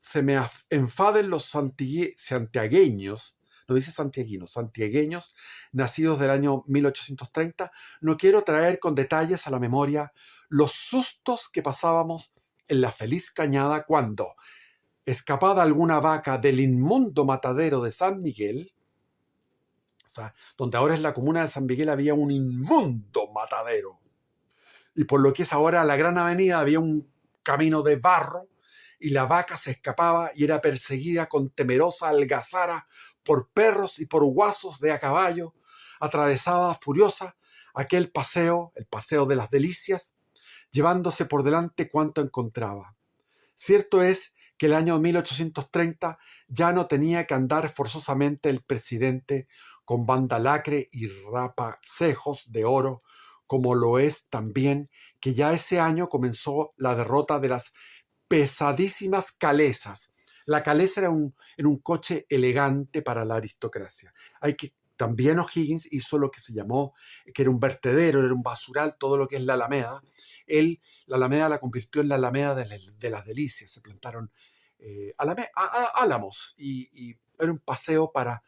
Speaker 1: se me enfaden los santiagueños, no dice santiaguinos, santiagueños, nacidos del año 1830, no quiero traer con detalles a la memoria los sustos que pasábamos en la feliz cañada cuando, escapada alguna vaca del inmundo matadero de San Miguel, o sea, donde ahora es la comuna de San Miguel, había un inmundo matadero. Y por lo que es ahora la Gran Avenida había un camino de barro, y la vaca se escapaba y era perseguida con temerosa algazara por perros y por guasos de a caballo. Atravesaba furiosa aquel paseo, el paseo de las delicias, llevándose por delante cuanto encontraba. Cierto es que el año 1830 ya no tenía que andar forzosamente el presidente con banda lacre y rapacejos de oro, como lo es también que ya ese año comenzó la derrota de las pesadísimas calesas. La calesa era un coche elegante para la aristocracia. También O'Higgins hizo lo que se llamó, que era un vertedero, era un basural, todo lo que es la Alameda. La Alameda la convirtió en la Alameda de las Delicias. Se plantaron álamos y era un paseo para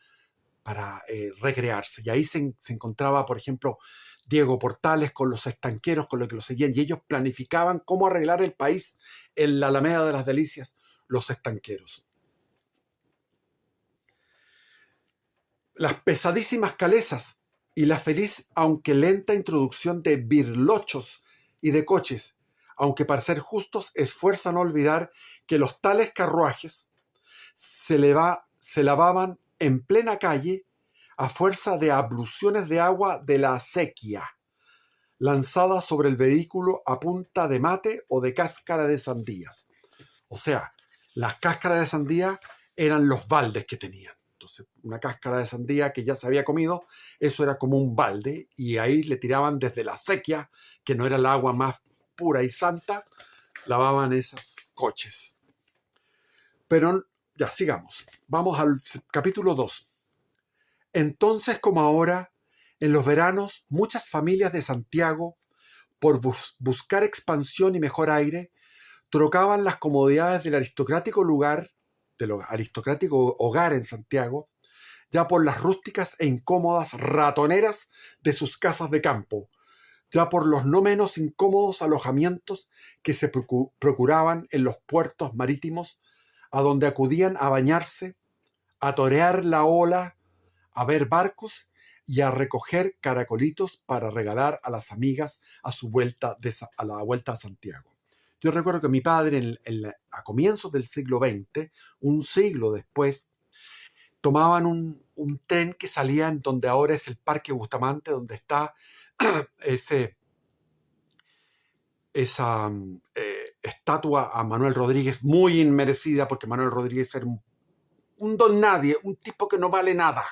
Speaker 1: recrearse. Y ahí se encontraba, por ejemplo, Diego Portales con los estanqueros, con lo que lo seguían, y ellos planificaban cómo arreglar el país en la Alameda de las Delicias, los estanqueros. Las pesadísimas calesas y la feliz, aunque lenta, introducción de birlochos y de coches, aunque para ser justos, esfuerza no olvidar que los tales carruajes se lavaban en plena calle a fuerza de abluciones de agua de la acequia, lanzada sobre el vehículo a punta de mate o de cáscara de sandías. O sea, las cáscaras de sandía eran los baldes que tenían. Entonces, una cáscara de sandía que ya se había comido, eso era como un balde, y ahí le tiraban desde la acequia, que no era el agua más pura y santa, lavaban esos coches. Pero ya, sigamos. Vamos al capítulo 2. Entonces, como ahora, en los veranos, muchas familias de Santiago, por buscar expansión y mejor aire, trocaban las comodidades del aristocrático hogar en Santiago, ya por las rústicas e incómodas ratoneras de sus casas de campo, ya por los no menos incómodos alojamientos que se procuraban en los puertos marítimos, a donde acudían a bañarse, a torear la ola, a ver barcos y a recoger caracolitos para regalar a las amigas a la vuelta a Santiago. Yo recuerdo que mi padre a comienzos del siglo XX, un siglo después, tomaban un tren que salía en donde ahora es el Parque Bustamante, donde está esa estatua a Manuel Rodríguez, muy inmerecida, porque Manuel Rodríguez era un don nadie, un tipo que no vale nada.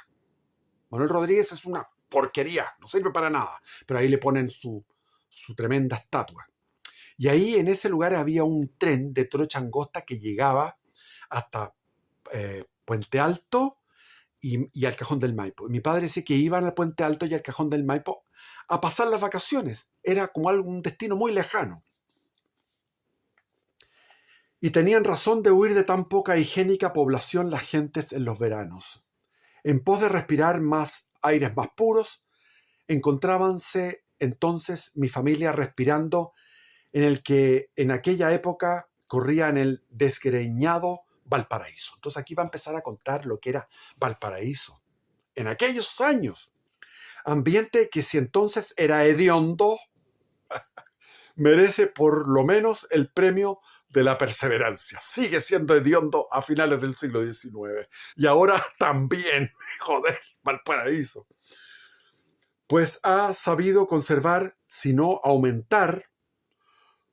Speaker 1: Manuel Rodríguez es una porquería, no sirve para nada, pero ahí le ponen su tremenda estatua. Y ahí en ese lugar había un tren de trocha angosta que llegaba hasta Puente Alto y al Cajón del Maipo. Y mi padre decía que iban al Puente Alto y al Cajón del Maipo a pasar las vacaciones. Era como un destino muy lejano. Y tenían razón de huir de tan poca higiénica población las gentes en los veranos. En pos de respirar más aires más puros, encontrábanse entonces mi familia respirando en el que en aquella época corría en el desgreñado Valparaíso. Entonces aquí va a empezar a contar lo que era Valparaíso en aquellos años. Ambiente que si entonces era hediondo, merece por lo menos el premio de la perseverancia. Sigue siendo hediondo a finales del siglo XIX. Y ahora también, joder, Valparaíso. Pues ha sabido conservar, si no aumentar,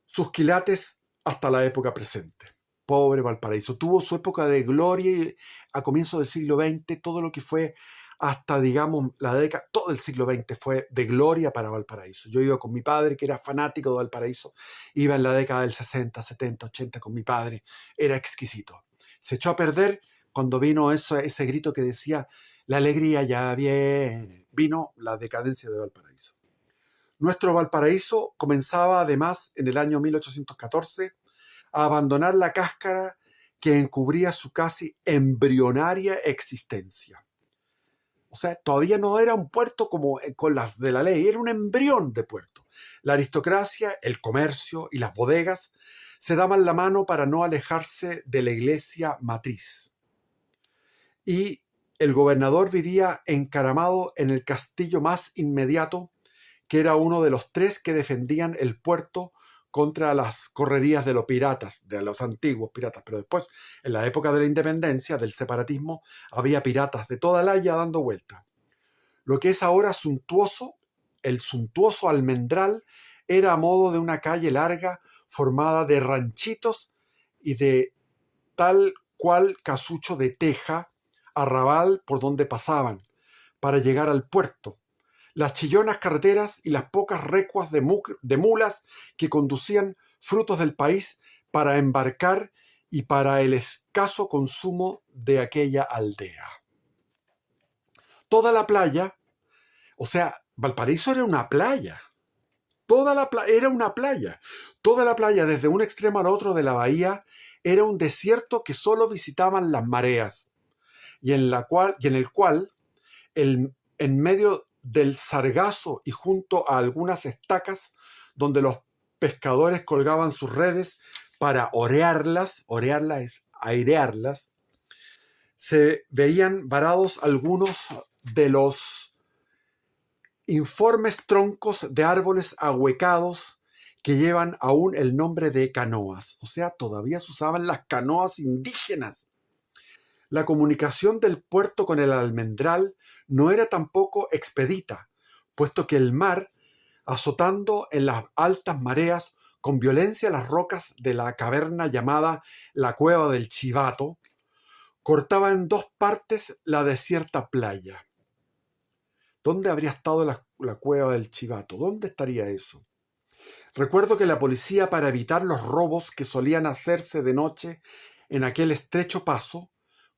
Speaker 1: sus quilates hasta la época presente. Pobre Valparaíso. Tuvo su época de gloria a comienzos del siglo XX, todo lo que fue hasta, digamos, la década, todo el siglo XX fue de gloria para Valparaíso. Yo iba con mi padre, que era fanático de Valparaíso, iba en la década del 60, 70, 80 con mi padre, era exquisito. Se echó a perder cuando vino ese grito que decía, la alegría ya viene, vino la decadencia de Valparaíso. Nuestro Valparaíso comenzaba además en el año 1814 a abandonar la cáscara que encubría su casi embrionaria existencia. O sea, todavía no era un puerto como con las de la ley, era un embrión de puerto. La aristocracia, el comercio y las bodegas se daban la mano para no alejarse de la iglesia matriz. Y el gobernador vivía encaramado en el castillo más inmediato, que era uno de los 3 que defendían el puerto contra las correrías de los piratas, de los antiguos piratas. Pero después, en la época de la independencia, del separatismo, había piratas de toda la haya dando vuelta. Lo que es ahora suntuoso, el suntuoso Almendral, era a modo de una calle larga formada de ranchitos y de tal cual casucho de teja, arrabal por donde pasaban, para llegar al puerto. Las chillonas carreteras y las pocas recuas de mulas que conducían frutos del país para embarcar y para el escaso consumo de aquella aldea. Toda la playa, o sea, Valparaíso era una playa. Era una playa. Toda la playa, desde un extremo al otro de la bahía, era un desierto que solo visitaban las mareas, y en el cual, en medio del sargazo y junto a algunas estacas donde los pescadores colgaban sus redes para orearlas es airearlas, se veían varados algunos de los informes troncos de árboles ahuecados que llevan aún el nombre de canoas. O sea, todavía se usaban las canoas indígenas. La comunicación del puerto con el Almendral no era tampoco expedita, puesto que el mar, azotando en las altas mareas con violencia las rocas de la caverna llamada la Cueva del Chivato, cortaba en 2 partes la desierta playa. ¿Dónde habría estado la Cueva del Chivato? ¿Dónde estaría eso? Recuerdo que la policía, para evitar los robos que solían hacerse de noche en aquel estrecho paso,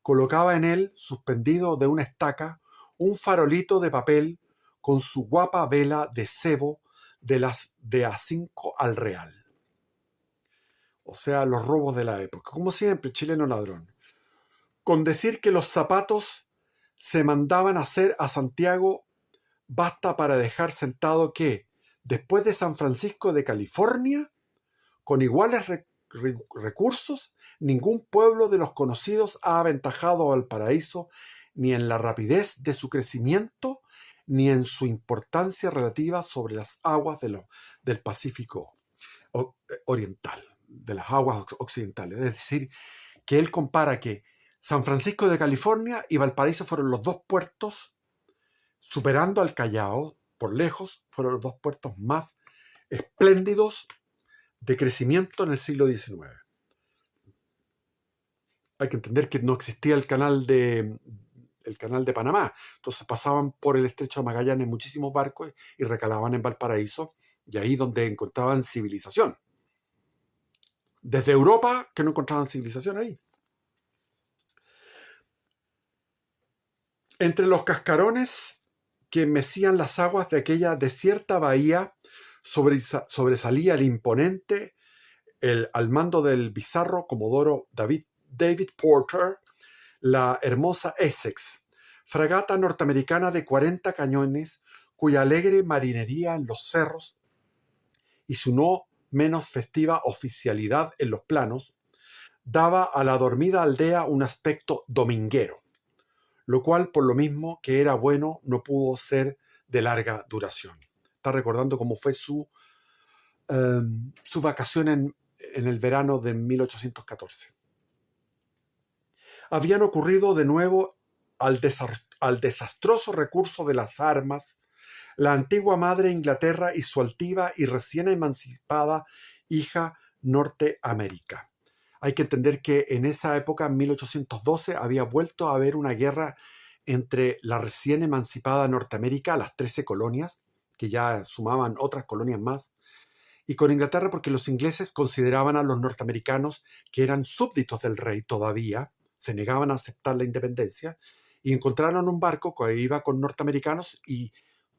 Speaker 1: colocaba en él, suspendido de una estaca, un farolito de papel con su guapa vela de cebo de las de A5 al real. O sea, los robos de la época. Como siempre, chileno ladrón. Con decir que los zapatos se mandaban hacer a Santiago, basta para dejar sentado que, después de San Francisco de California, con iguales recursos, ningún pueblo de los conocidos ha aventajado a Valparaíso ni en la rapidez de su crecimiento, ni en su importancia relativa sobre las aguas del Pacífico Oriental, de las aguas occidentales. Es decir, que él compara que San Francisco de California y Valparaíso fueron los 2 puertos, superando al Callao, por lejos, fueron los 2 puertos más espléndidos de crecimiento en el siglo XIX. Hay que entender que no existía el canal de Panamá, entonces pasaban por el estrecho de Magallanes muchísimos barcos y recalaban en Valparaíso, y ahí donde encontraban civilización. Desde Europa, que no encontraban civilización ahí. Entre los cascarones que mecían las aguas de aquella desierta bahía sobresalía el imponente, al mando del bizarro comodoro David Porter, la hermosa Essex, fragata norteamericana de 40 cañones, cuya alegre marinería en los cerros y su no menos festiva oficialidad en los planos daba a la dormida aldea un aspecto dominguero, lo cual, por lo mismo que era bueno, no pudo ser de larga duración. Está recordando cómo fue su vacación en el verano de 1814. Habían ocurrido de nuevo al desastroso recurso de las armas la antigua madre Inglaterra y su altiva y recién emancipada hija Norteamérica. Hay que entender que en esa época, en 1812, había vuelto a haber una guerra entre la recién emancipada Norteamérica, las 13 colonias, que ya sumaban otras colonias más, y con Inglaterra porque los ingleses consideraban a los norteamericanos que eran súbditos del rey todavía, se negaban a aceptar la independencia, y encontraron un barco que iba con norteamericanos y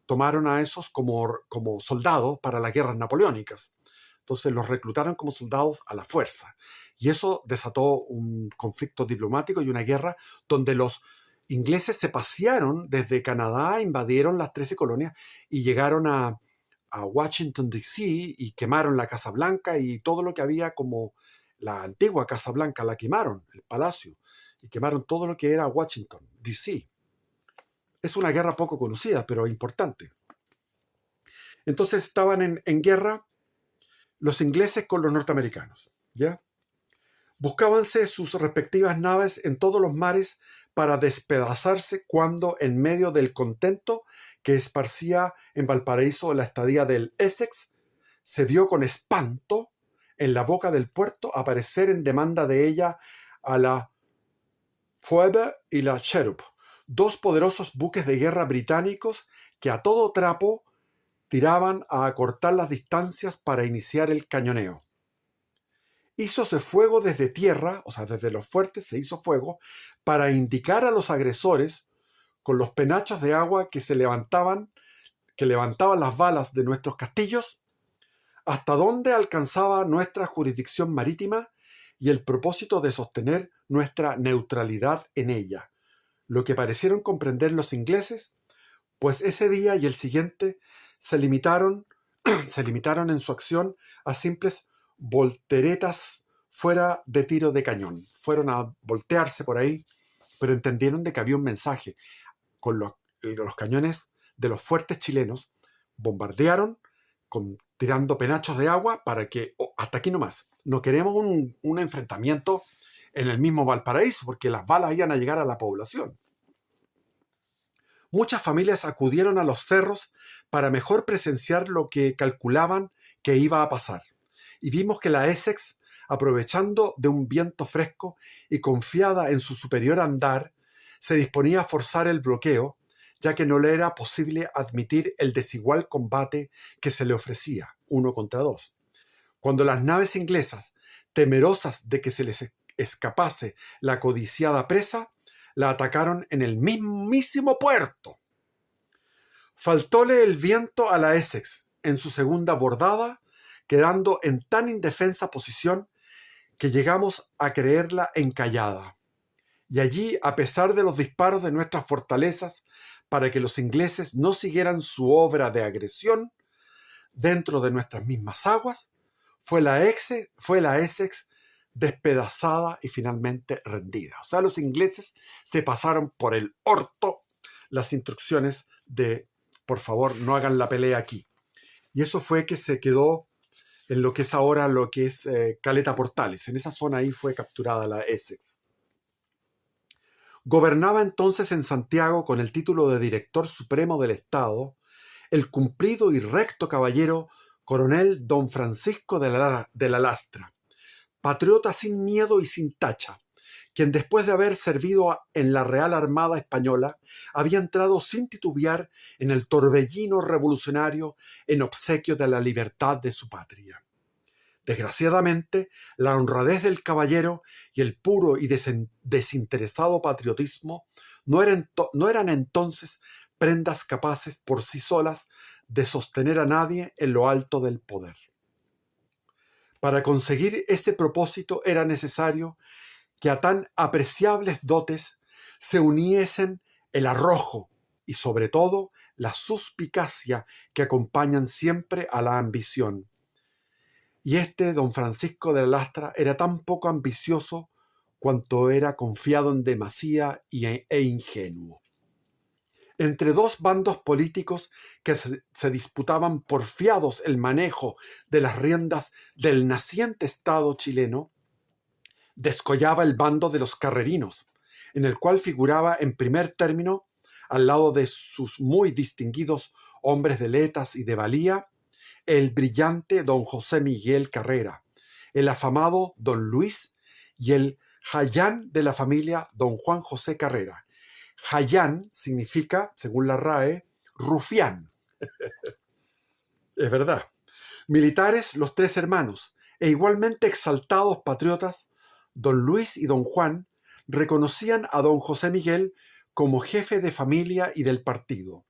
Speaker 1: tomaron a esos como soldados para las guerras napoleónicas. Entonces los reclutaron como soldados a la fuerza. Y eso desató un conflicto diplomático y una guerra donde los ingleses se pasearon desde Canadá, invadieron las 13 colonias y llegaron a Washington, D.C. y quemaron la Casa Blanca y todo lo que había como la antigua Casa Blanca, la quemaron, el palacio, y quemaron todo lo que era Washington, D.C. Es una guerra poco conocida, pero importante. Entonces estaban en guerra los ingleses con los norteamericanos, ¿ya? Buscábanse sus respectivas naves en todos los mares para despedazarse cuando, en medio del contento que esparcía en Valparaíso la estadía del Essex, se vio con espanto en la boca del puerto aparecer en demanda de ella a la Phoebe y la Cherub, dos poderosos buques de guerra británicos que a todo trapo tiraban a acortar las distancias para iniciar el cañoneo. Hízose fuego desde tierra, o sea, desde los fuertes se hizo fuego, para indicar a los agresores, con los penachos de agua que levantaban las balas de nuestros castillos, hasta dónde alcanzaba nuestra jurisdicción marítima y el propósito de sostener nuestra neutralidad en ella, lo que parecieron comprender los ingleses, pues ese día y el siguiente se limitaron en su acción a simples volteretas fuera de tiro de cañón. Fueron a voltearse por ahí, pero entendieron de que había un mensaje. Con los cañones de los fuertes chilenos bombardearon tirando penachos de agua para que, hasta aquí nomás, no queremos un enfrentamiento en el mismo Valparaíso, porque las balas iban a llegar a la población. Muchas familias acudieron a los cerros para mejor presenciar lo que calculaban que iba a pasar. Y vimos que la Essex, aprovechando de un viento fresco y confiada en su superior andar, se disponía a forzar el bloqueo, ya que no le era posible admitir el desigual combate que se le ofrecía, 1 contra 2. Cuando las naves inglesas, temerosas de que se les escapase la codiciada presa, la atacaron en el mismísimo puerto. Faltóle el viento a la Essex en su segunda bordada, quedando en tan indefensa posición que llegamos a creerla encallada. Y allí, a pesar de los disparos de nuestras fortalezas para que los ingleses no siguieran su obra de agresión dentro de nuestras mismas aguas, fue la Essex despedazada y finalmente rendida. O sea, los ingleses se pasaron por el orto las instrucciones de, por favor, no hagan la pelea aquí. Y eso fue que se quedó en lo que es ahora Caleta Portales. En esa zona ahí fue capturada la Essex. Gobernaba entonces en Santiago con el título de Director Supremo del Estado el cumplido y recto caballero coronel don Francisco de la Lastra, patriota sin miedo y sin tacha, quien después de haber servido en la Real Armada Española había entrado sin titubear en el torbellino revolucionario en obsequio de la libertad de su patria. Desgraciadamente, la honradez del caballero y el puro y desinteresado patriotismo no eran entonces prendas capaces por sí solas de sostener a nadie en lo alto del poder. Para conseguir ese propósito era necesario que a tan apreciables dotes se uniesen el arrojo y sobre todo la suspicacia que acompañan siempre a la ambición. Y don Francisco de la Lastra, era tan poco ambicioso cuanto era confiado en demasía e ingenuo. Entre dos bandos políticos que se disputaban porfiados el manejo de las riendas del naciente Estado chileno, descollaba el bando de los carrerinos, en el cual figuraba en primer término, al lado de sus muy distinguidos hombres de letas y de valía, el brillante don José Miguel Carrera, el afamado don Luis y el jayán de la familia don Juan José Carrera. Jayán significa, según la RAE, rufián. Es verdad. Militares los tres hermanos, e igualmente exaltados patriotas, don Luis y don Juan reconocían a don José Miguel como jefe de familia y del partido,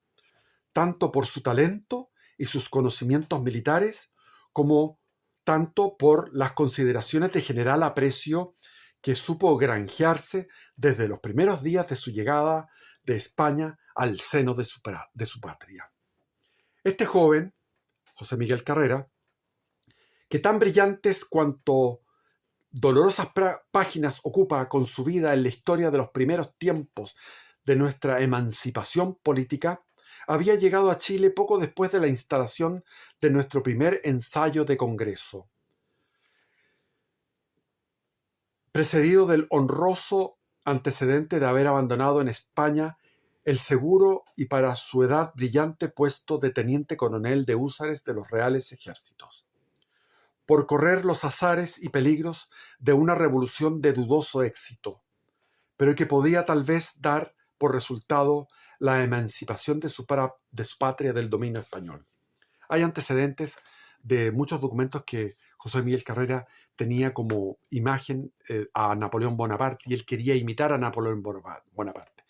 Speaker 1: tanto por su talento y sus conocimientos militares, como tanto por las consideraciones de general aprecio que supo granjearse desde los primeros días de su llegada de España al seno de su patria. Este joven, José Miguel Carrera, que tan brillantes cuanto dolorosas páginas ocupa con su vida en la historia de los primeros tiempos de nuestra emancipación política, había llegado a Chile poco después de la instalación de nuestro primer ensayo de Congreso, precedido del honroso antecedente de haber abandonado en España el seguro y para su edad brillante puesto de teniente coronel de húsares de los Reales Ejércitos, por correr los azares y peligros de una revolución de dudoso éxito, pero que podía tal vez dar por resultado la emancipación de su patria del dominio español. Hay antecedentes de muchos documentos que José Miguel Carrera tenía como imagen a Napoleón Bonaparte, y él quería imitar a Napoleón Bonaparte.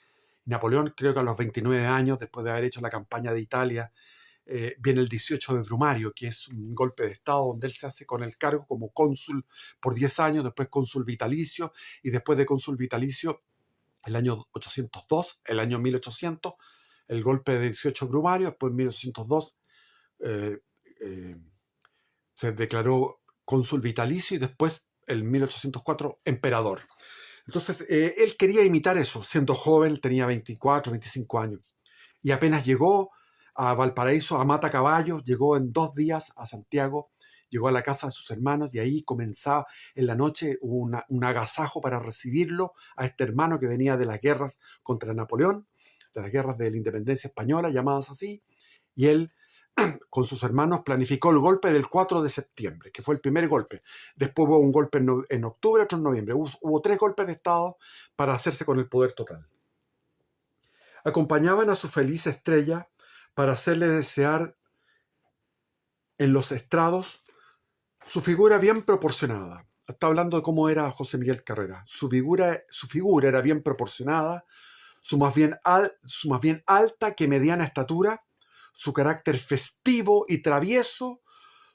Speaker 1: Napoleón, creo que a los 29 años, después de haber hecho la campaña de Italia, viene el 18 de Brumario, que es un golpe de Estado donde él se hace con el cargo como cónsul por 10 años, después cónsul vitalicio, y después de cónsul vitalicio, el año 802, el año 1800, el golpe de 18 de Brumario, después en 1802 se declaró cónsul vitalicio y después, en 1804, emperador. Entonces, él quería imitar eso, siendo joven, tenía 24, 25 años. Y apenas llegó a Valparaíso, a Mata Caballo, llegó en 2 días a Santiago, llegó a la casa de sus hermanos y ahí comenzaba en la noche un agasajo para recibirlo a este hermano que venía de las guerras contra Napoleón, de las guerras de la independencia española, llamadas así, y él con sus hermanos planificó el golpe del 4 de septiembre, que fue el primer golpe. Después hubo un golpe en octubre, otro en noviembre. Hubo 3 golpes de Estado para hacerse con el poder total. Acompañaban a su feliz estrella para hacerle desear en los estrados su figura bien proporcionada. Está hablando de cómo era José Miguel Carrera. Su figura era bien proporcionada, su más bien alta que mediana estatura, su carácter festivo y travieso,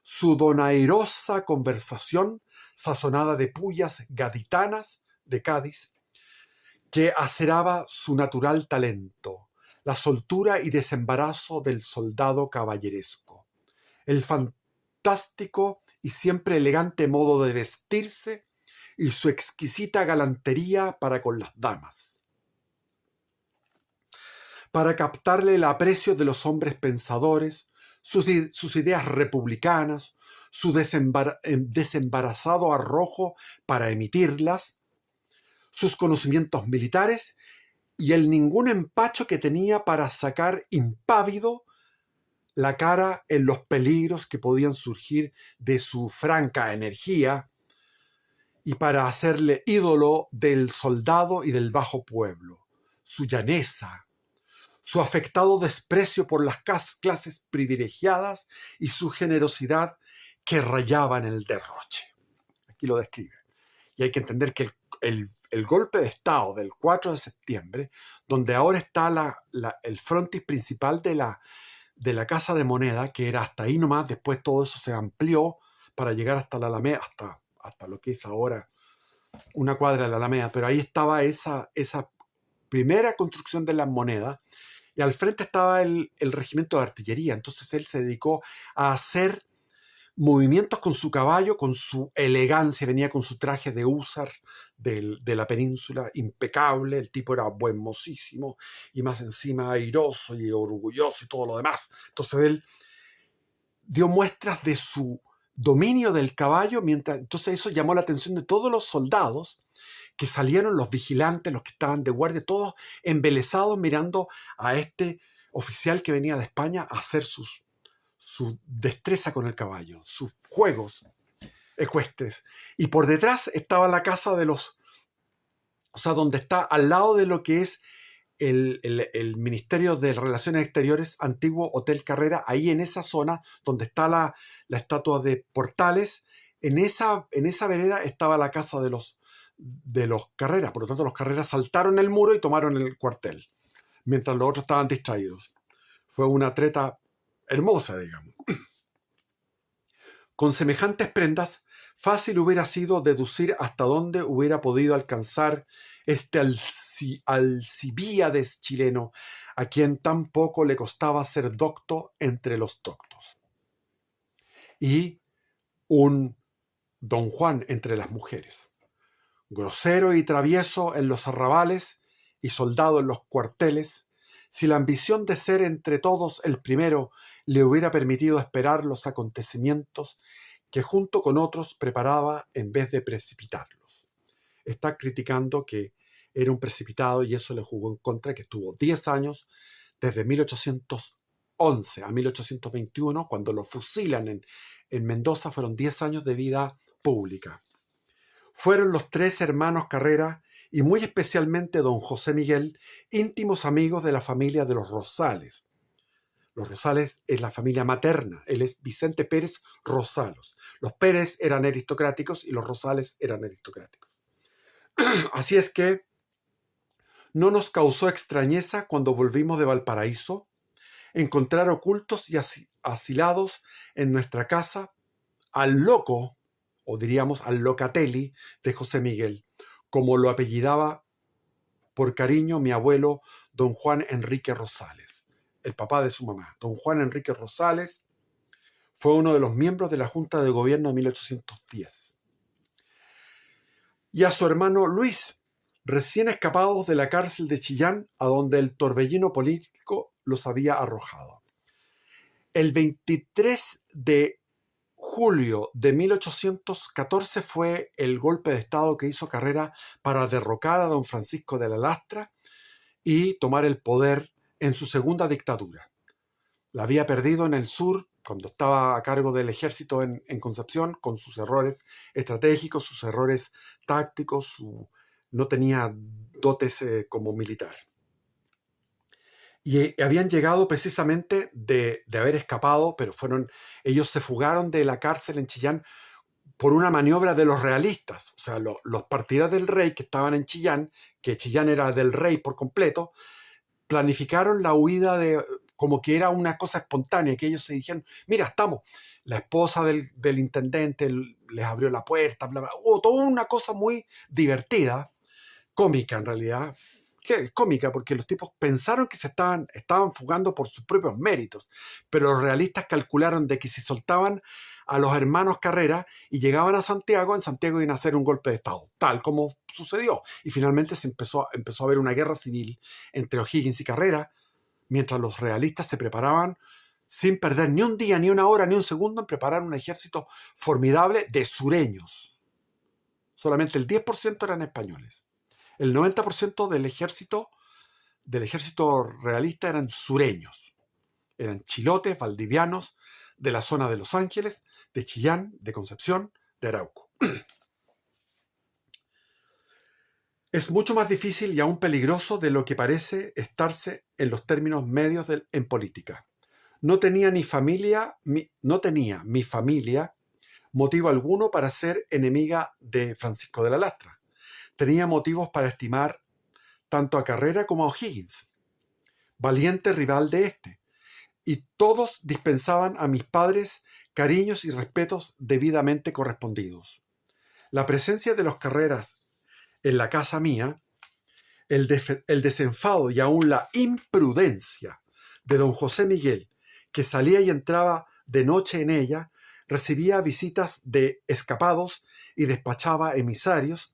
Speaker 1: su donairosa conversación sazonada de pullas gaditanas de Cádiz, que aceraba su natural talento, la soltura y desembarazo del soldado caballeresco, el fantástico y siempre elegante modo de vestirse y su exquisita galantería para con las damas, para captarle el aprecio de los hombres pensadores, sus ideas republicanas, su desembarazado arrojo para emitirlas, sus conocimientos militares y el ningún empacho que tenía para sacar impávido la cara en los peligros que podían surgir de su franca energía y para hacerle ídolo del soldado y del bajo pueblo, su llaneza, su afectado desprecio por las clases privilegiadas y su generosidad que rayaban el derroche. Aquí lo describe. Y hay que entender que el golpe de Estado del 4 de septiembre, donde ahora está el frontis principal de la Casa de Moneda, que era hasta ahí nomás, después todo eso se amplió para llegar hasta la Alameda, hasta lo que es ahora una cuadra de la Alameda, pero ahí estaba esa primera construcción de las monedas, y al frente estaba el regimiento de artillería. Entonces él se dedicó a hacer movimientos con su caballo, con su elegancia, venía con su traje de húsar de la península, impecable, el tipo era buen mocísimo, y más encima airoso y orgulloso y todo lo demás. Entonces él dio muestras de su dominio del caballo, entonces eso llamó la atención de todos los soldados que salieron, los vigilantes, los que estaban de guardia, todos embelesados mirando a este oficial que venía de España a hacer su destreza con el caballo, sus juegos ecuestres. Y por detrás estaba la casa de donde está al lado de lo que es el Ministerio de Relaciones Exteriores, antiguo Hotel Carrera, ahí en esa zona donde está la estatua de Portales, en esa vereda estaba la casa de los Carrera. Por lo tanto, los Carrera saltaron el muro y tomaron el cuartel, mientras los otros estaban distraídos. Fue una treta hermosa, digamos. Con semejantes prendas, fácil hubiera sido deducir hasta dónde hubiera podido alcanzar este Alcibíades chileno, a quien tan poco le costaba ser docto entre los doctos, y un Don Juan entre las mujeres, grosero y travieso en los arrabales y soldado en los cuarteles. Si la ambición de ser entre todos el primero le hubiera permitido esperar los acontecimientos que junto con otros preparaba en vez de precipitarlos. Está criticando que era un precipitado y eso le jugó en contra, que estuvo 10 años, desde 1811 a 1821, cuando lo fusilan en Mendoza, fueron 10 años de vida pública. Fueron los 3 hermanos Carrera, y muy especialmente don José Miguel, íntimos amigos de la familia de los Rosales. Los Rosales es la familia materna, él es Vicente Pérez Rosalos. Los Pérez eran aristocráticos y los Rosales eran aristocráticos. Así es que no nos causó extrañeza cuando volvimos de Valparaíso encontrar ocultos y asilados en nuestra casa al loco, o diríamos al locatelli de José Miguel, como lo apellidaba por cariño mi abuelo don Juan Enrique Rosales, el papá de su mamá. Don Juan Enrique Rosales fue uno de los miembros de la Junta de Gobierno de 1810. Y a su hermano Luis, recién escapados de la cárcel de Chillán, a donde el torbellino político los había arrojado. El 23 de julio de 1814 fue el golpe de Estado que hizo Carrera para derrocar a don Francisco de la Lastra y tomar el poder en su segunda dictadura. La había perdido en el sur cuando estaba a cargo del ejército en Concepción, con sus errores estratégicos, sus errores tácticos, no tenía dotes como militar. Y habían llegado precisamente de haber escapado, pero ellos se fugaron de la cárcel en Chillán por una maniobra de los realistas. O sea, los partidarios del rey que estaban en Chillán, que Chillán era del rey por completo, planificaron la huida como que era una cosa espontánea, que ellos se dijeron, mira, estamos. La esposa del intendente les abrió la puerta, bla, bla. Toda una cosa muy divertida, cómica en realidad. Que es cómica porque los tipos pensaron que se estaban fugando por sus propios méritos, pero los realistas calcularon de que si soltaban a los hermanos Carrera y llegaban a Santiago, en Santiago iban a hacer un golpe de Estado, tal como sucedió. Y finalmente se empezó a haber una guerra civil entre O'Higgins y Carrera, mientras los realistas se preparaban sin perder ni un día, ni una hora, ni un segundo en preparar un ejército formidable de sureños. Solamente el 10% eran españoles. El 90% del ejército realista eran sureños. Eran chilotes, valdivianos, de la zona de Los Ángeles, de Chillán, de Concepción, de Arauco. Es mucho más difícil y aún peligroso de lo que parece estarse en los términos medios en política. No tenía mi familia motivo alguno para ser enemiga de Francisco de la Lastra. Tenía motivos para estimar tanto a Carrera como a O'Higgins, valiente rival de este, y todos dispensaban a mis padres cariños y respetos debidamente correspondidos. La presencia de los Carreras en la casa mía, el desenfado y aún la imprudencia de don José Miguel, que salía y entraba de noche en ella, recibía visitas de escapados y despachaba emisarios,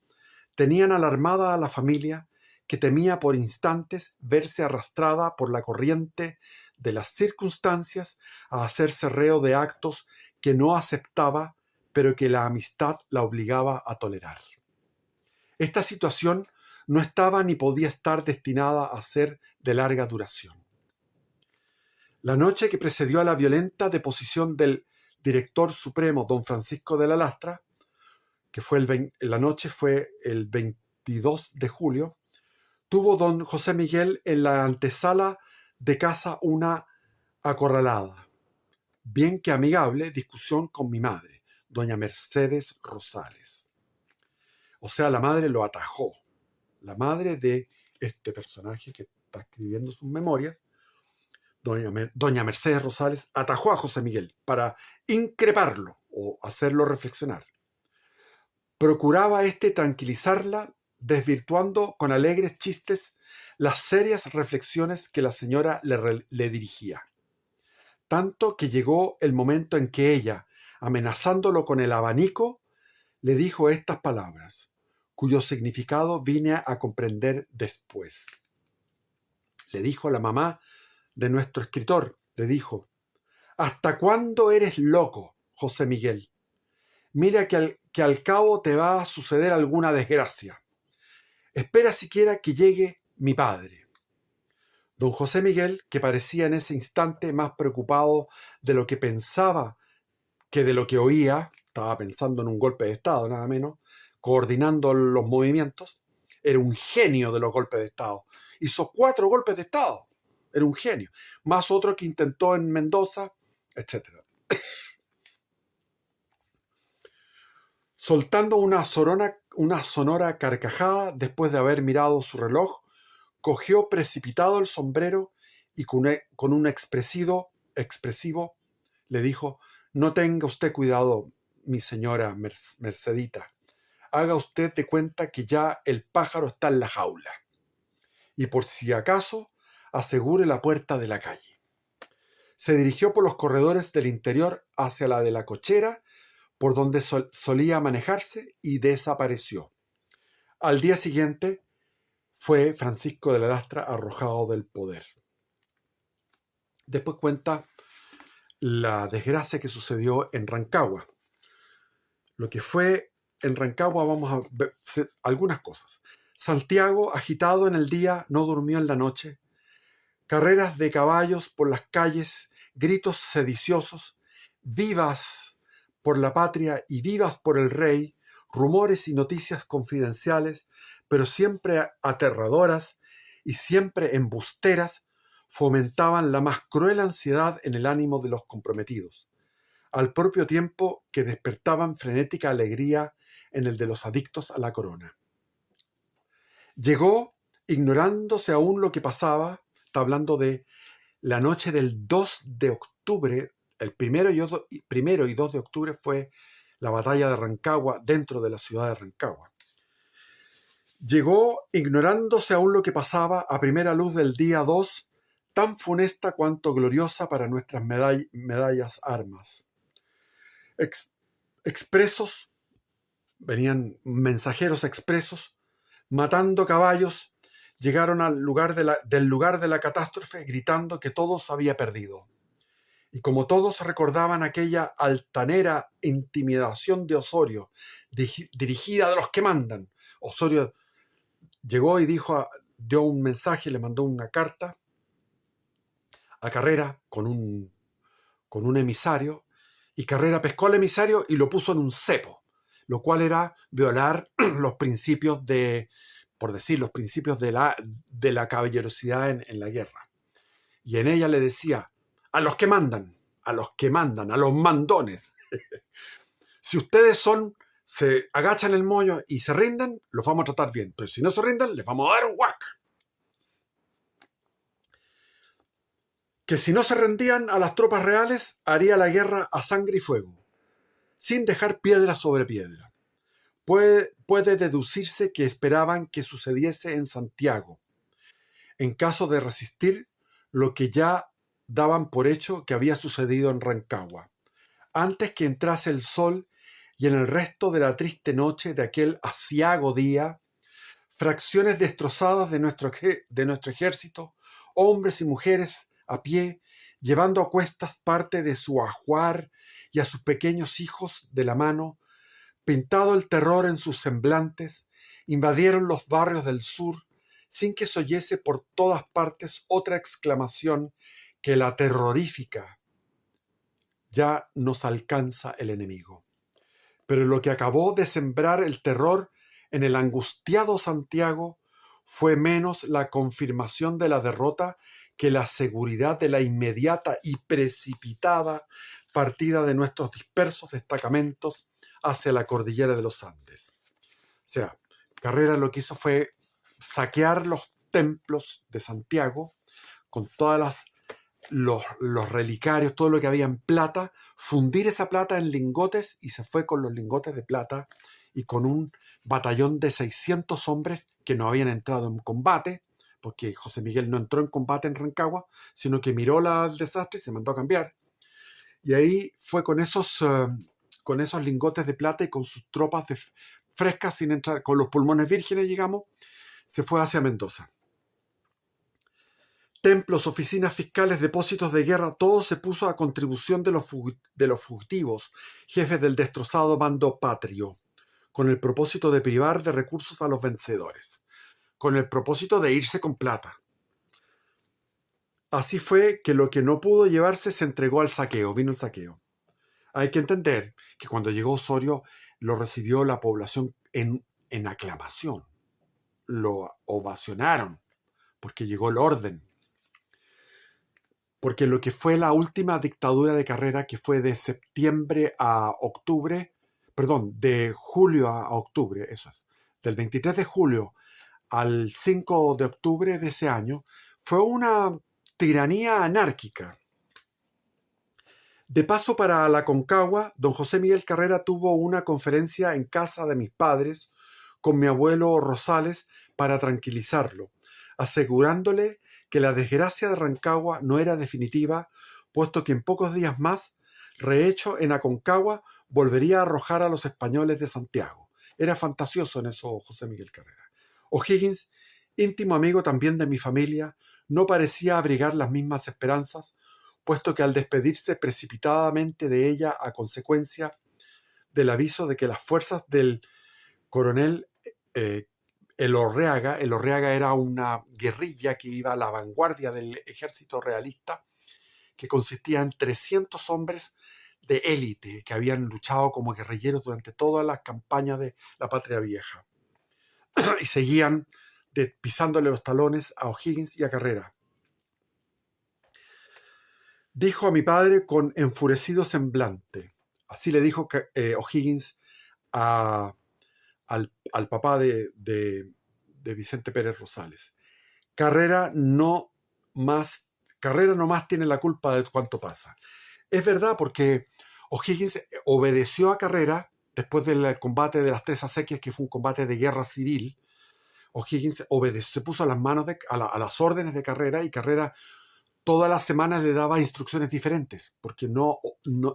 Speaker 1: tenían alarmada a la familia, que temía por instantes verse arrastrada por la corriente de las circunstancias a hacerse reo de actos que no aceptaba, pero que la amistad la obligaba a tolerar. Esta situación no estaba ni podía estar destinada a ser de larga duración. La noche que precedió a la violenta deposición del director supremo, don Francisco de la Lastra, que la noche fue el 22 de julio, tuvo don José Miguel en la antesala de casa una acorralada, bien que amigable, discusión con mi madre, doña Mercedes Rosales. O sea, la madre lo atajó. La madre de este personaje que está escribiendo sus memorias, doña Mercedes Rosales, atajó a José Miguel para increparlo o hacerlo reflexionar. Procuraba tranquilizarla, desvirtuando con alegres chistes las serias reflexiones que la señora le dirigía. Tanto que llegó el momento en que ella, amenazándolo con el abanico, le dijo estas palabras, cuyo significado vine a comprender después. Le dijo la mamá de nuestro escritor, le dijo: ¿hasta cuándo eres loco, José Miguel? Mira que al cabo te va a suceder alguna desgracia. Espera siquiera que llegue mi padre. Don José Miguel, que parecía en ese instante más preocupado de lo que pensaba que de lo que oía, estaba pensando en un golpe de Estado, nada menos, coordinando los movimientos, era un genio de los golpes de Estado. Hizo 4 golpes de Estado, era un genio, más otro que intentó en Mendoza, etc. Soltando una sonora carcajada después de haber mirado su reloj, cogió precipitado el sombrero y con un expresivo le dijo: no tenga usted cuidado, mi señora Mercedita. Haga usted de cuenta que ya el pájaro está en la jaula. Y por si acaso, asegure la puerta de la calle. Se dirigió por los corredores del interior hacia la de la cochera, por donde solía manejarse, y desapareció. Al día siguiente fue Francisco de la Lastra arrojado del poder. Después cuenta la desgracia que sucedió en Rancagua. Lo que fue en Rancagua, vamos a ver algunas cosas. Santiago, agitado en el día, no durmió en la noche. Carreras de caballos por las calles, gritos sediciosos, vivas por la patria y vivas por el rey, rumores y noticias confidenciales, pero siempre aterradoras y siempre embusteras, fomentaban la más cruel ansiedad en el ánimo de los comprometidos, al propio tiempo que despertaban frenética alegría en el de los adictos a la corona. Llegó, ignorándose aún lo que pasaba, está hablando de la noche del 2 de octubre, el primero y 2 de octubre fue la batalla de Rancagua, dentro de la ciudad de Rancagua. Llegó, ignorándose aún lo que pasaba, a primera luz del día 2, tan funesta cuanto gloriosa para nuestras medallas armas. Expresos, venían mensajeros expresos, matando caballos, llegaron del lugar de la catástrofe gritando que todo se había perdido. Y como todos recordaban aquella altanera intimidación de Osorio, dirigida a los que mandan, Osorio llegó y dio un mensaje, le mandó una carta a Carrera con un emisario, y Carrera pescó al emisario y lo puso en un cepo, lo cual era violar los principios los principios de la caballerosidad en la guerra. Y en ella le decía: a los que mandan, a los mandones. Si ustedes se agachan el moño y se rinden, los vamos a tratar bien. Pero si no se rinden, les vamos a dar un whack. Que si no se rendían a las tropas reales, haría la guerra a sangre y fuego, sin dejar piedra sobre piedra. Puede deducirse que esperaban que sucediese en Santiago, en caso de resistir lo que ya daban por hecho que había sucedido en Rancagua, antes que entrase el sol y en el resto de la triste noche de aquel aciago día, fracciones destrozadas de nuestro ejército, hombres y mujeres a pie, llevando a cuestas parte de su ajuar y a sus pequeños hijos de la mano, pintado el terror en sus semblantes, invadieron los barrios del sur, sin que se oyese por todas partes otra exclamación que la terrorífica: ya nos alcanza el enemigo. Pero lo que acabó de sembrar el terror en el angustiado Santiago fue menos la confirmación de la derrota que la seguridad de la inmediata y precipitada partida de nuestros dispersos destacamentos hacia la cordillera de los Andes. O sea, Carrera lo que hizo fue saquear los templos de Santiago con todas los relicarios, todo lo que había en plata, fundir esa plata en lingotes, y se fue con los lingotes de plata y con un batallón de 600 hombres que no habían entrado en combate, porque José Miguel no entró en combate en Rancagua, sino que miró el desastre y se mandó a cambiar. Y ahí fue con esos lingotes de plata y con sus tropas frescas, sin entrar, con los pulmones vírgenes, digamos, se fue hacia Mendoza. Templos, oficinas fiscales, depósitos de guerra, todo se puso a contribución de los fugitivos, jefes del destrozado bando patrio, con el propósito de privar de recursos a los vencedores, con el propósito de irse con plata. Así fue que lo que no pudo llevarse se entregó al saqueo, vino el saqueo. Hay que entender que cuando llegó Osorio lo recibió la población en aclamación, lo ovacionaron, porque llegó el orden. Porque lo que fue la última dictadura de Carrera, que fue de septiembre a octubre, perdón, de julio a octubre, eso es, del 23 de julio al 5 de octubre de ese año, fue una tiranía anárquica. De paso para la Concagua, don José Miguel Carrera tuvo una conferencia en casa de mis padres con mi abuelo Rosales para tranquilizarlo, asegurándole que la desgracia de Rancagua no era definitiva, puesto que en pocos días más, rehecho en Aconcagua, volvería a arrojar a los españoles de Santiago. Era fantasioso en eso José Miguel Carrera. O'Higgins, íntimo amigo también de mi familia, no parecía abrigar las mismas esperanzas, puesto que al despedirse precipitadamente de ella a consecuencia del aviso de que las fuerzas del coronel Elorreaga era una guerrilla que iba a la vanguardia del ejército realista, que consistía en 300 hombres de élite que habían luchado como guerrilleros durante todas las campañas de la Patria Vieja y seguían pisándole los talones a O'Higgins y a Carrera. Dijo a mi padre con enfurecido semblante, así le dijo O'Higgins al papá de Vicente Pérez Rosales: Carrera no más tiene la culpa de cuánto pasa. Es verdad, porque O'Higgins obedeció a Carrera después del combate de las Tres Acequias, que fue un combate de guerra civil. O'Higgins se puso a las manos a las órdenes de Carrera, y Carrera todas las semanas le daba instrucciones diferentes, porque no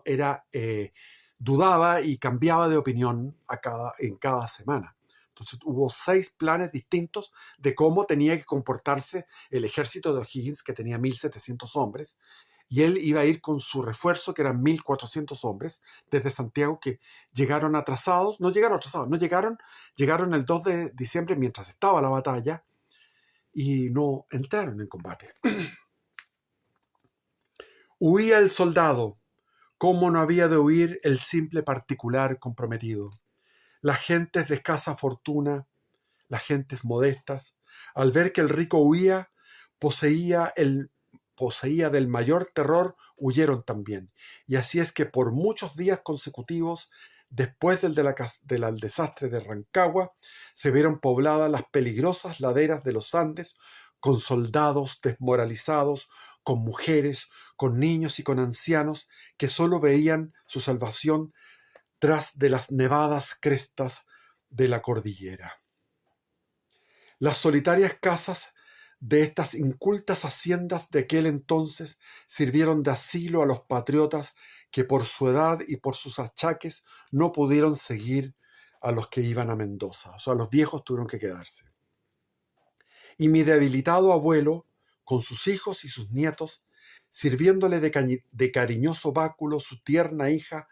Speaker 1: era dudaba y cambiaba de opinión en cada semana. Entonces hubo 6 planes distintos de cómo tenía que comportarse el ejército de O'Higgins, que tenía 1.700 hombres, y él iba a ir con su refuerzo, que eran 1.400 hombres, desde Santiago, que llegaron el 2 de diciembre mientras estaba la batalla, y no entraron en combate. Huía el soldado, ¿cómo no había de huir el simple particular comprometido? Las gentes de escasa fortuna, las gentes modestas, al ver que el rico huía, poseía del mayor terror, huyeron también. Y así es que por muchos días consecutivos, Después del desastre de Rancagua, se vieron pobladas las peligrosas laderas de los Andes con soldados desmoralizados, con mujeres, con niños y con ancianos que solo veían su salvación tras de las nevadas crestas de la cordillera. Las solitarias casas de estas incultas haciendas de aquel entonces sirvieron de asilo a los patriotas que por su edad y por sus achaques no pudieron seguir a los que iban a Mendoza. O sea, los viejos tuvieron que quedarse. Y mi debilitado abuelo, con sus hijos y sus nietos, sirviéndole de cariñoso báculo su tierna hija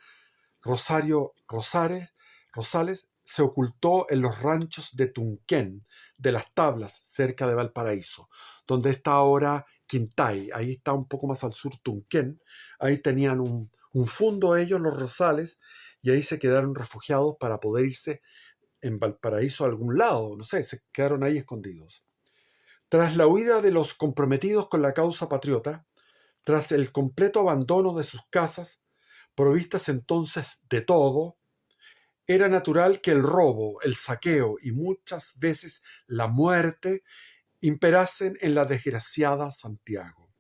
Speaker 1: Rosario Rosales, se ocultó en los ranchos de Tunquén, de las Tablas, cerca de Valparaíso, donde está ahora Quintay. Ahí está un poco más al sur Tunquén. Ahí tenían un fundo ellos, los Rosales, y ahí se quedaron refugiados para poder irse en Valparaíso a algún lado. No sé, se quedaron ahí escondidos. Tras la huida de los comprometidos con la causa patriota, tras el completo abandono de sus casas, provistas entonces de todo, era natural que el robo, el saqueo y muchas veces la muerte imperasen en la desgraciada Santiago.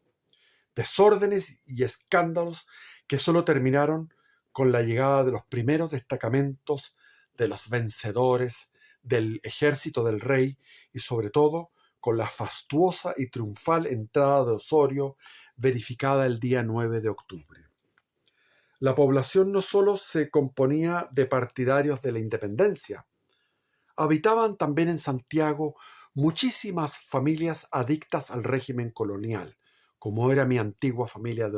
Speaker 1: Desórdenes y escándalos que solo terminaron con la llegada de los primeros destacamentos de los vencedores del ejército del rey y sobre todo con la fastuosa y triunfal entrada de Osorio verificada el día 9 de octubre. La población no solo se componía de partidarios de la independencia, habitaban también en Santiago muchísimas familias adictas al régimen colonial, como era mi antigua familia,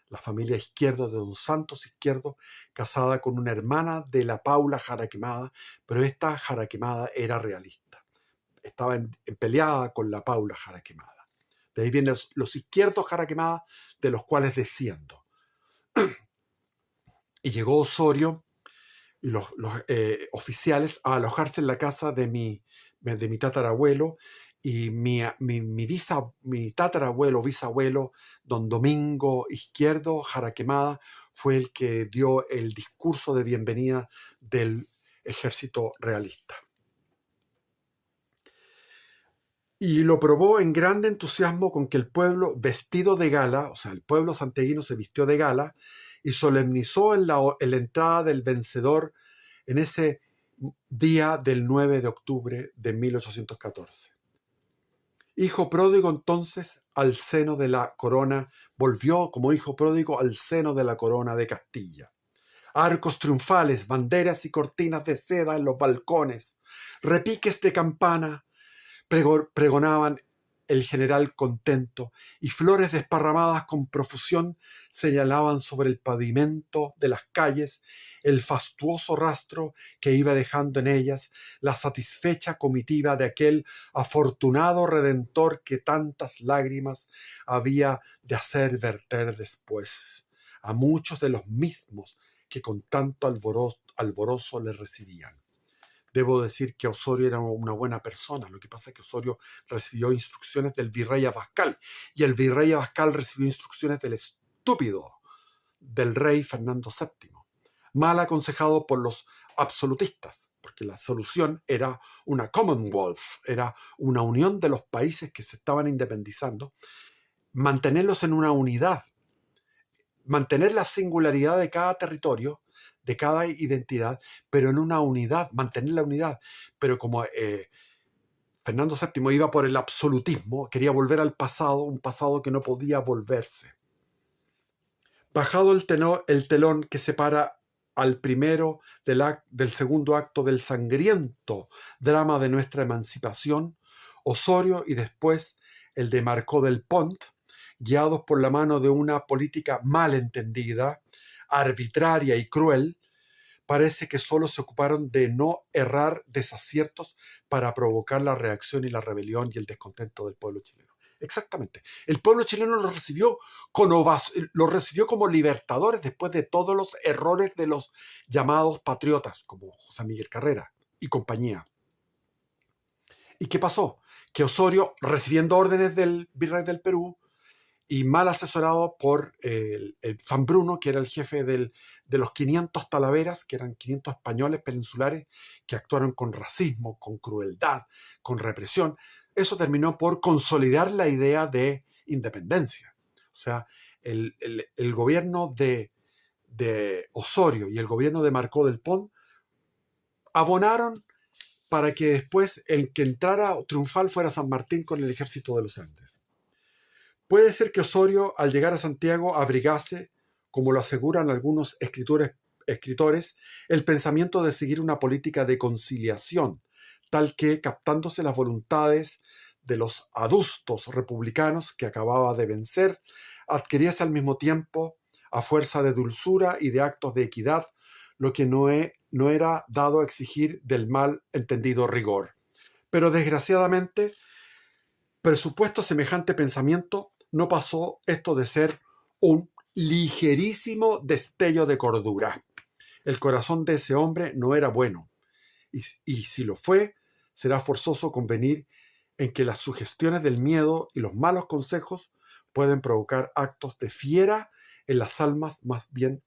Speaker 1: la familia Izquierdo de don Santos Izquierdo, casada con una hermana de la Paula Jaraquemada, pero esta Jaraquemada era realista, estaba peleada con la Paula Jaraquemada. De ahí vienen los Izquierdos Jaraquemada, de los cuales desciendo. Y llegó Osorio y los oficiales a alojarse en la casa de mi tatarabuelo, y mi tatarabuelo, bisabuelo, don Domingo Izquierdo Jaraquemada, fue el que dio el discurso de bienvenida del ejército realista. Y lo probó en grande entusiasmo con que el pueblo vestido de gala, o sea, el pueblo santiaguino se vistió de gala y solemnizó en la entrada del vencedor en ese día del 9 de octubre de 1814. Hijo pródigo entonces al seno de la corona, volvió como hijo pródigo al seno de la corona de Castilla. Arcos triunfales, banderas y cortinas de seda en los balcones, repiques de campana, pregonaban el general contento, y flores desparramadas con profusión señalaban sobre el pavimento de las calles el fastuoso rastro que iba dejando en ellas la satisfecha comitiva de aquel afortunado redentor que tantas lágrimas había de hacer verter después a muchos de los mismos que con tanto alborozo le recibían. Debo decir que Osorio era una buena persona. Lo que pasa es que Osorio recibió instrucciones del virrey Abascal, y el virrey Abascal recibió instrucciones del estúpido del rey Fernando VII, mal aconsejado por los absolutistas, porque la solución era una Commonwealth, era una unión de los países que se estaban independizando, mantenerlos en una unidad, mantener la singularidad de cada territorio, de cada identidad, pero en una unidad, mantener la unidad. Pero como Fernando VII iba por el absolutismo, quería volver al pasado, un pasado que no podía volverse. Bajado el telón que separa al primero del segundo acto del sangriento drama de nuestra emancipación, Osorio y después el de Marcó del Pont, guiados por la mano de una política mal entendida, arbitraria y cruel, parece que solo se ocuparon de no errar desaciertos para provocar la reacción y la rebelión y el descontento del pueblo chileno. Exactamente. El pueblo chileno lo recibió como libertadores después de todos los errores de los llamados patriotas, como José Miguel Carrera y compañía. ¿Y qué pasó? Que Osorio, recibiendo órdenes del virrey del Perú, y mal asesorado por el San Bruno, que era el jefe de los 500 Talaveras, que eran 500 españoles peninsulares que actuaron con racismo, con crueldad, con represión. Eso terminó por consolidar la idea de independencia. O sea, el gobierno de Osorio y el gobierno de Marcó del Pont abonaron para que después el que entrara triunfal fuera San Martín con el ejército de los Andes. Puede ser que Osorio, al llegar a Santiago, abrigase, como lo aseguran algunos escritores, el pensamiento de seguir una política de conciliación, tal que, captándose las voluntades de los adustos republicanos que acababa de vencer, adquiriese al mismo tiempo, a fuerza de dulzura y de actos de equidad, lo que no era dado a exigir del mal entendido rigor. Pero desgraciadamente, presupuesto semejante pensamiento, no pasó esto de ser un ligerísimo destello de cordura. El corazón de ese hombre no era bueno, y si lo fue, será forzoso convenir en que las sugestiones del miedo y los malos consejos pueden provocar actos de fiera en las almas más bien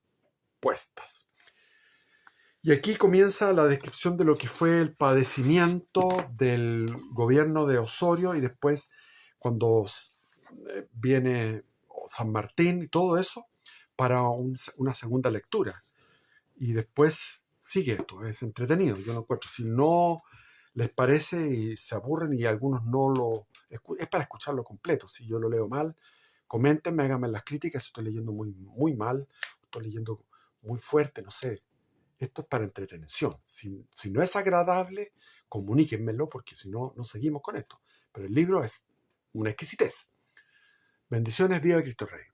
Speaker 1: puestas. Y aquí comienza la descripción de lo que fue el padecimiento del gobierno de Osorio y después cuando viene San Martín y todo eso para una segunda lectura. Y después sigue esto, es entretenido, yo lo encuentro. Si no les parece y se aburren y algunos no lo... Es para escucharlo completo. Si yo lo leo mal, coméntenme, háganme las críticas si estoy leyendo muy, muy mal, estoy leyendo muy fuerte, no sé. Esto es para entretención. Si no es agradable, comuníquenmelo porque si no, no seguimos con esto. Pero el libro es una exquisitez. Bendiciones, viva Cristo Rey.